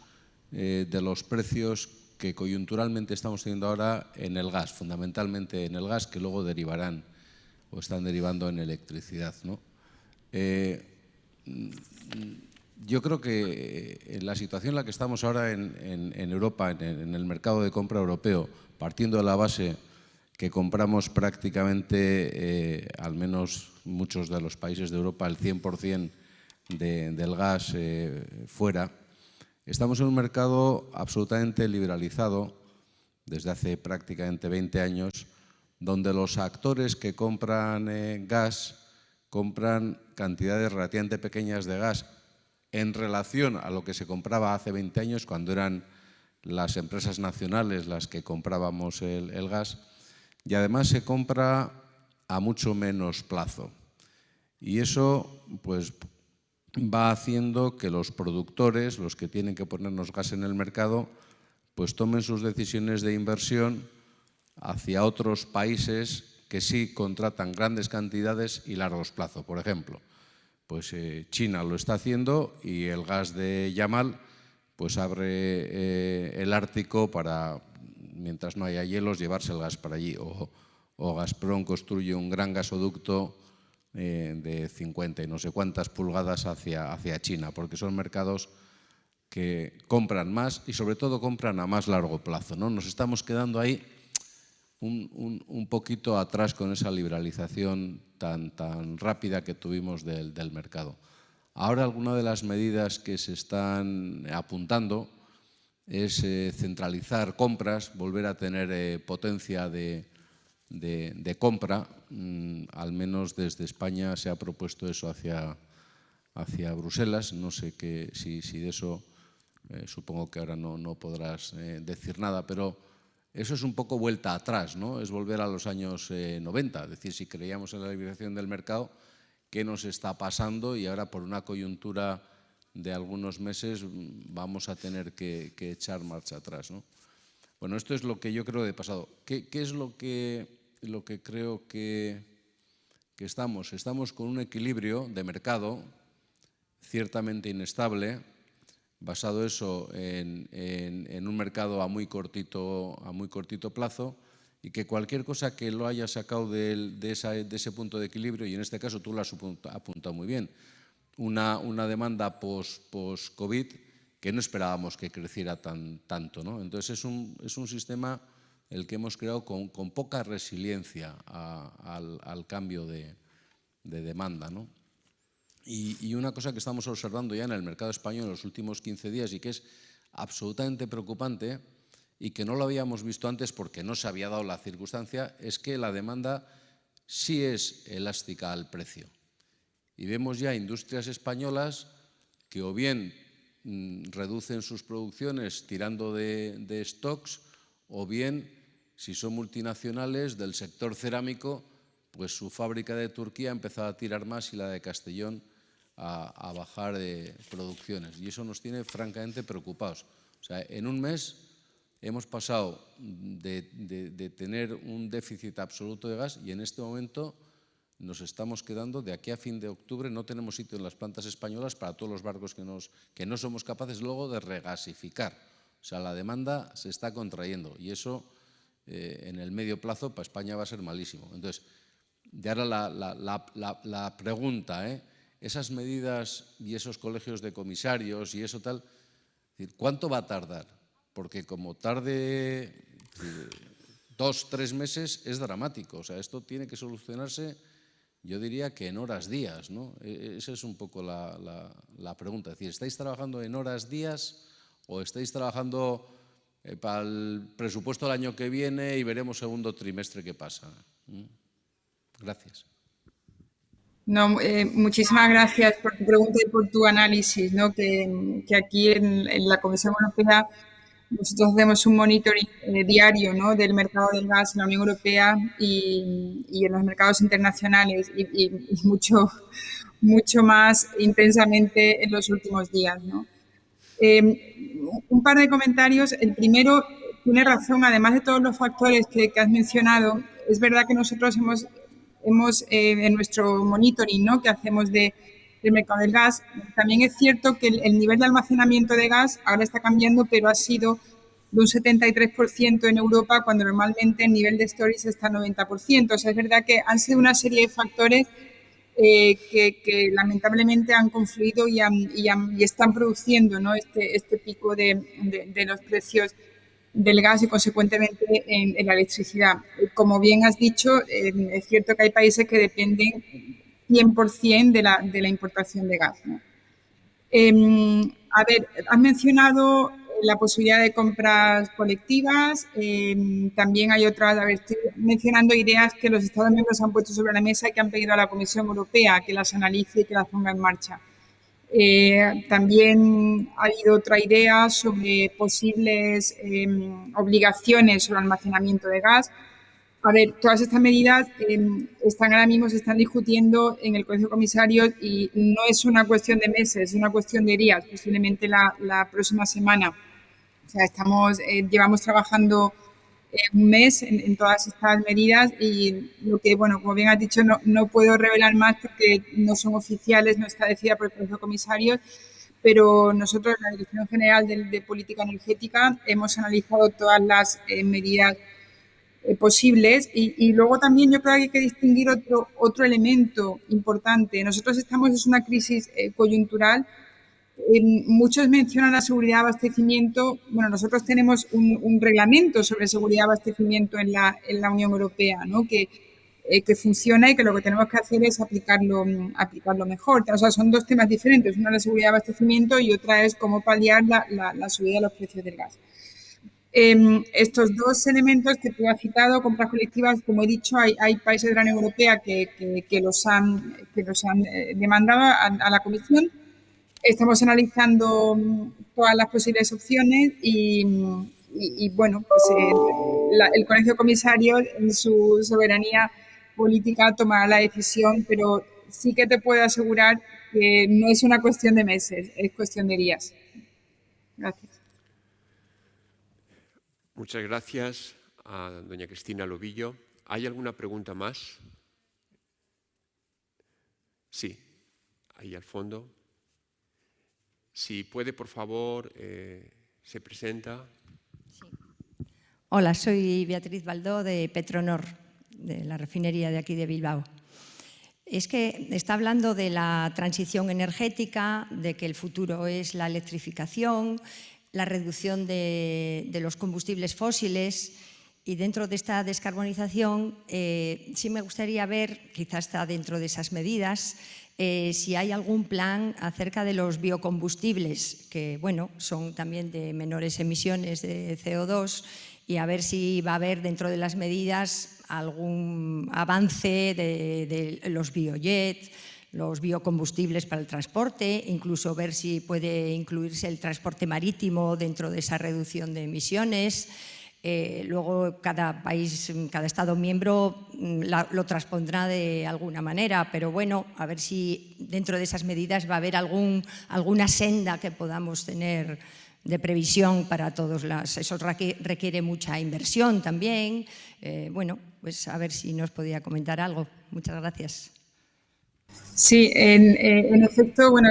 de los precios que coyunturalmente estamos teniendo ahora en el gas, fundamentalmente en el gas, que luego derivarán o están derivando en electricidad, ¿no? Yo creo que en la situación en la que estamos ahora en Europa, en el mercado de compra europeo, partiendo de la base que compramos prácticamente, al menos muchos de los países de Europa, el 100% del gas fuera, estamos en un mercado absolutamente liberalizado desde hace prácticamente 20 años, donde los actores que compran gas compran cantidades relativamente pequeñas de gas en relación a lo que se compraba hace 20 años, cuando eran las empresas nacionales las que comprábamos el gas, y además se compra a mucho menos plazo. Y eso pues va haciendo que los productores, los que tienen que ponernos gas en el mercado, pues tomen sus decisiones de inversión hacia otros países que sí contratan grandes cantidades y largos plazos. Por ejemplo, pues China lo está haciendo y el gas de Yamal pues abre el Ártico para, mientras no haya hielos, llevarse el gas para allí. O Gazprom construye un gran gasoducto de 50 y no sé cuántas pulgadas hacia China, porque son mercados que compran más y sobre todo compran a más largo plazo, ¿no? Nos estamos quedando ahí un poquito atrás con esa liberalización tan rápida que tuvimos del mercado. Ahora alguna de las medidas que se están apuntando es centralizar compras, volver a tener potencia de compra. Al menos desde España se ha propuesto eso hacia Bruselas. No sé si de eso, supongo que ahora no podrás decir nada, pero eso es un poco vuelta atrás, ¿no? Es volver a los años 90, es decir, si creíamos en la liberalización del mercado, ¿qué nos está pasando? Y ahora por una coyuntura de algunos meses vamos a tener que echar marcha atrás, ¿no? Bueno, esto es lo que yo creo de pasado. ¿Qué es lo que creo que estamos? Estamos con un equilibrio de mercado ciertamente inestable, basado eso en un mercado a muy cortito plazo, y que cualquier cosa que lo haya sacado de ese punto de equilibrio, y en este caso tú lo has apuntado muy bien, una demanda post-COVID que no esperábamos que creciera tanto, ¿no? Entonces es un sistema el que hemos creado con poca resiliencia al cambio de demanda, ¿no? Y una cosa que estamos observando ya en el mercado español en los últimos 15 días y que es absolutamente preocupante y que no lo habíamos visto antes porque no se había dado la circunstancia, es que la demanda sí es elástica al precio. Y vemos ya industrias españolas que o bien reducen sus producciones tirando de stocks, o bien, si son multinacionales del sector cerámico, pues su fábrica de Turquía ha empezado a tirar más y la de Castellón a bajar de producciones. Y eso nos tiene francamente preocupados. O sea, en un mes hemos pasado de tener un déficit absoluto de gas y en este momento nos estamos quedando, de aquí a fin de octubre, no tenemos sitio en las plantas españolas para todos los barcos que no somos capaces luego de regasificar. O sea, la demanda se está contrayendo y eso en el medio plazo para España va a ser malísimo. Entonces, y ahora la pregunta, esas medidas y esos colegios de comisarios y eso tal, ¿cuánto va a tardar? Porque como tarde 2 o 3 meses es dramático. O sea, esto tiene que solucionarse, yo diría que en horas, días, ¿no? Esa es un poco la pregunta. Es decir, ¿estáis trabajando en horas, días o estáis trabajando para el presupuesto del año que viene y veremos segundo trimestre qué pasa? Gracias. No, muchísimas gracias por tu pregunta y por tu análisis, ¿no? Que aquí en la Comisión Europea nosotros hacemos un monitoring diario, ¿no? Del mercado del gas en la Unión Europea y en los mercados internacionales y mucho más intensamente en los últimos días, ¿no? Un par de comentarios. El primero, tiene razón, además de todos los factores que has mencionado, es verdad que nosotros hemos en nuestro monitoring, ¿no?, que hacemos del mercado del gas, también es cierto que el nivel de almacenamiento de gas ahora está cambiando, pero ha sido de un 73% en Europa, cuando normalmente el nivel de storage está al 90%. O sea, es verdad que han sido una serie de factores que lamentablemente han confluido y están produciendo, ¿no?, este pico de los precios del gas y, consecuentemente, en la electricidad. Como bien has dicho, es cierto que hay países que dependen 100% de la importación de gas, ¿no? A ver, has mencionado la posibilidad de compras colectivas. También hay otras, a ver, estoy mencionando ideas que los Estados miembros han puesto sobre la mesa y que han pedido a la Comisión Europea que las analice y que las ponga en marcha. También ha habido otra idea sobre posibles obligaciones sobre almacenamiento de gas. A ver, todas estas medidas ahora mismo se están discutiendo en el Colegio de Comisarios y no es una cuestión de meses, es una cuestión de días, posiblemente la próxima semana. O sea, llevamos trabajando un mes en todas estas medidas y lo que, bueno, como bien has dicho, no puedo revelar más porque no son oficiales, no está decidida por el Colegio de Comisarios, pero nosotros, en la Dirección General de Política Energética, hemos analizado todas las medidas posibles y luego también yo creo que hay que distinguir otro elemento importante. Nosotros estamos en una crisis coyuntural. Muchos mencionan la seguridad de abastecimiento. Bueno, nosotros tenemos un reglamento sobre seguridad de abastecimiento en la Unión Europea, ¿no?, que funciona y que lo que tenemos que hacer es aplicarlo mejor. O sea, son dos temas diferentes. Una es la seguridad de abastecimiento y otra es cómo paliar la subida de los precios del gas. Estos dos elementos que tú has citado, compras colectivas, como he dicho, hay países de la Unión Europea que los han demandado a la Comisión. Estamos analizando todas las posibles opciones y bueno, pues el Colegio de Comisarios, en su soberanía política, tomará la decisión, pero sí que te puedo asegurar que no es una cuestión de meses, es cuestión de días. Gracias. Muchas gracias a doña Cristina Lobillo. ¿Hay alguna pregunta más? Sí, ahí al fondo. Si puede, por favor, se presenta. Sí. Hola, soy Beatriz Baldó de Petronor, de la refinería de aquí de Bilbao. Es que está hablando de la transición energética, de que el futuro es la electrificación, la reducción de los combustibles fósiles, y dentro de esta descarbonización sí me gustaría ver, quizás está dentro de esas medidas, si hay algún plan acerca de los biocombustibles, que bueno, son también de menores emisiones de CO2, y a ver si va a haber dentro de las medidas algún avance de los biojets, los biocombustibles para el transporte, incluso ver si puede incluirse el transporte marítimo dentro de esa reducción de emisiones. Luego cada país, cada Estado miembro lo transpondrá de alguna manera, pero bueno, a ver si dentro de esas medidas va a haber alguna senda que podamos tener de previsión para todos. Eso requiere mucha inversión también. Bueno, pues a ver si nos podía comentar algo. Muchas gracias. Sí, en efecto, bueno,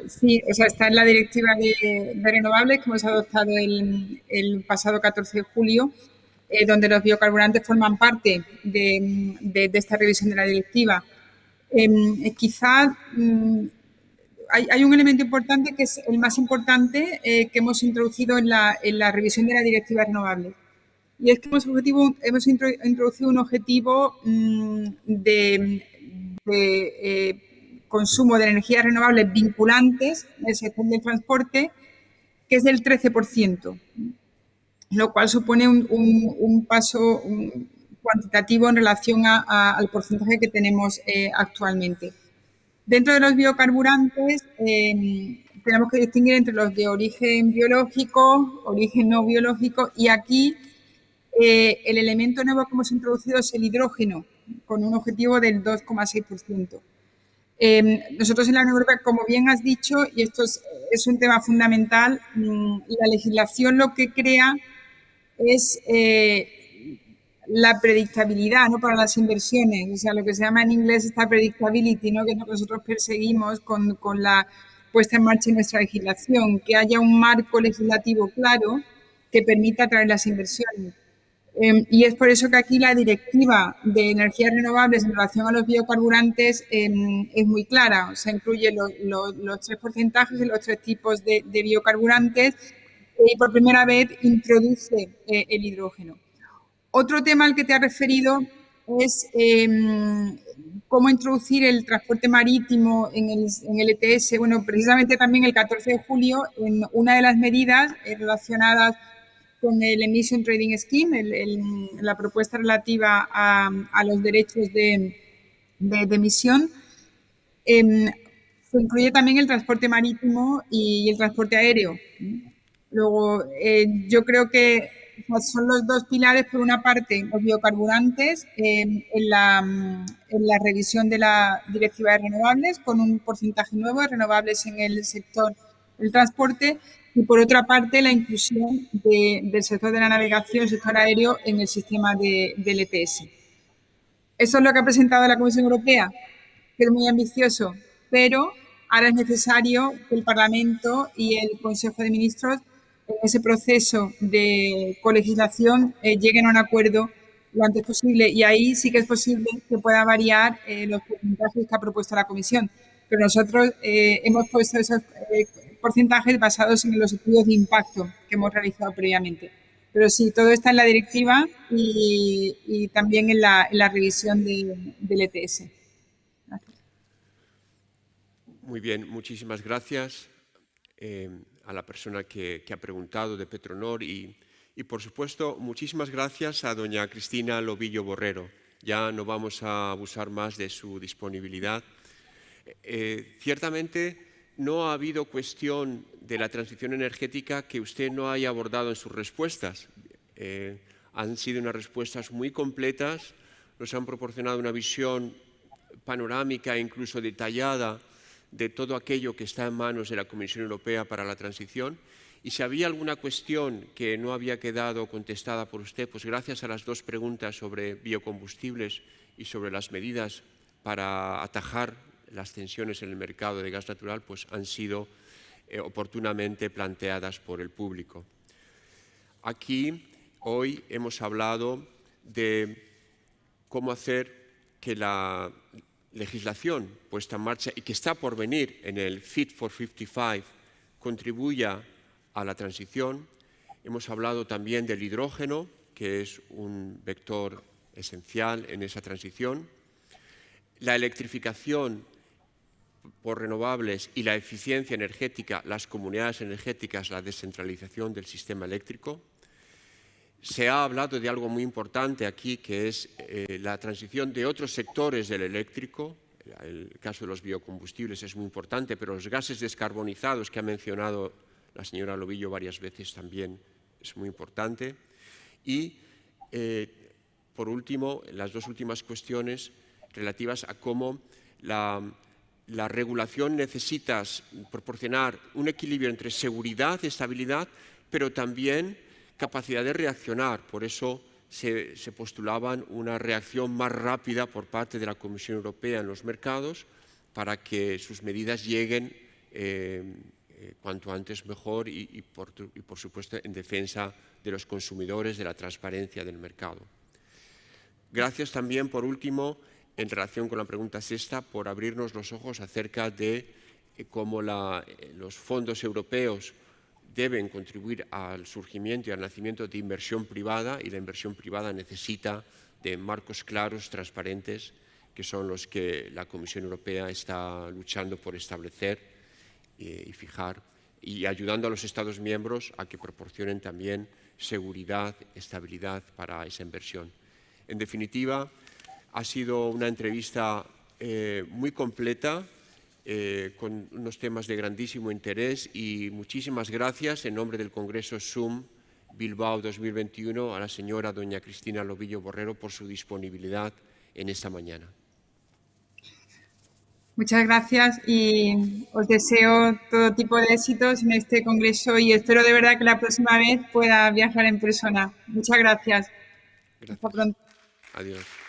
sí, o sea, está en la Directiva de Renovables que hemos adoptado el pasado 14 de julio, donde los biocarburantes forman parte de esta revisión de la directiva. Quizás hay un elemento importante que es el más importante que hemos introducido en la revisión de la Directiva Renovables. Y es que hemos introducido un objetivo de consumo de energías renovables vinculantes en el sector del transporte, que es del 13%, lo cual supone un paso cuantitativo en relación al porcentaje que tenemos actualmente. Dentro de los biocarburantes tenemos que distinguir entre los de origen biológico, origen no biológico, y aquí el elemento nuevo que hemos introducido es el hidrógeno, con un objetivo del 2,6%. Nosotros en la Unión Europea, como bien has dicho, y esto es es un tema fundamental. La legislación lo que crea es la predictabilidad, ¿no?, para las inversiones, o sea, lo que se llama en inglés esta predictability, ¿no?, que es lo que nosotros perseguimos con la puesta en marcha de nuestra legislación, que haya un marco legislativo claro que permita atraer las inversiones. Y es por eso que aquí la directiva de energías renovables en relación a los biocarburantes es muy clara, o sea, incluye los 3 porcentajes y los 3 tipos de biocarburantes, y por primera vez introduce el hidrógeno. Otro tema al que te has referido es cómo introducir el transporte marítimo en el ETS. Bueno, precisamente también el 14 de julio, en una de las medidas relacionadas con el Emission Trading Scheme, la propuesta relativa a los derechos de emisión, se incluye también el transporte marítimo y el transporte aéreo. Luego, yo creo que son los dos pilares, por una parte, los biocarburantes, en la revisión de la Directiva de Renovables, con un porcentaje nuevo de renovables en el sector del transporte, y por otra parte, la inclusión del sector de la navegación, el sector aéreo, en el sistema del ETS. Eso es lo que ha presentado la Comisión Europea, que es muy ambicioso, pero ahora es necesario que el Parlamento y el Consejo de Ministros, en ese proceso de colegislación, lleguen a un acuerdo lo antes posible, y ahí sí que es posible que pueda variar los porcentajes que ha propuesto la Comisión. Pero nosotros hemos puesto esos porcentajes basados en los estudios de impacto que hemos realizado previamente. Pero sí, todo está en la directiva y también en la revisión del ETS. Gracias. Muy bien, muchísimas gracias a la persona que ha preguntado de Petronor y, por supuesto, muchísimas gracias a doña Cristina Lobillo Borrero. Ya no vamos a abusar más de su disponibilidad. Ciertamente no ha habido cuestión de la transición energética que usted no haya abordado en sus respuestas. Han sido unas respuestas muy completas, nos han proporcionado una visión panorámica e incluso detallada de todo aquello que está en manos de la Comisión Europea para la transición. Y si había alguna cuestión que no había quedado contestada por usted, pues gracias a las dos preguntas sobre biocombustibles y sobre las medidas para atajar las tensiones en el mercado de gas natural, pues han sido oportunamente planteadas por el público. Aquí hoy hemos hablado de cómo hacer que la legislación puesta en marcha y que está por venir en el Fit for 55 contribuya a la transición. Hemos hablado también del hidrógeno, que es un vector esencial en esa transición. La electrificación por renovables y la eficiencia energética, las comunidades energéticas, la descentralización del sistema eléctrico. Se ha hablado de algo muy importante aquí, que es la transición de otros sectores del eléctrico. El caso de los biocombustibles es muy importante, pero los gases descarbonizados que ha mencionado la señora Lobillo varias veces también es muy importante. Y, por último, las dos últimas cuestiones relativas a cómo la regulación necesita proporcionar un equilibrio entre seguridad y estabilidad, pero también capacidad de reaccionar. Por eso se postulaban una reacción más rápida por parte de la Comisión Europea en los mercados para que sus medidas lleguen cuanto antes mejor y por supuesto, en defensa de los consumidores, de la transparencia del mercado. Gracias también, por último, en relación con la pregunta sexta, por abrirnos los ojos acerca de cómo los fondos europeos deben contribuir al surgimiento y al nacimiento de inversión privada, y la inversión privada necesita de marcos claros, transparentes, que son los que la Comisión Europea está luchando por establecer y fijar, y ayudando a los Estados miembros a que proporcionen también seguridad, estabilidad para esa inversión. En definitiva, ha sido una entrevista muy completa, con unos temas de grandísimo interés, y muchísimas gracias en nombre del Congreso SUM Bilbao 2021 a la señora doña Cristina Lobillo Borrero por su disponibilidad en esta mañana. Muchas gracias y os deseo todo tipo de éxitos en este congreso y espero de verdad que la próxima vez pueda viajar en persona. Muchas gracias. Gracias. Hasta pronto. Adiós.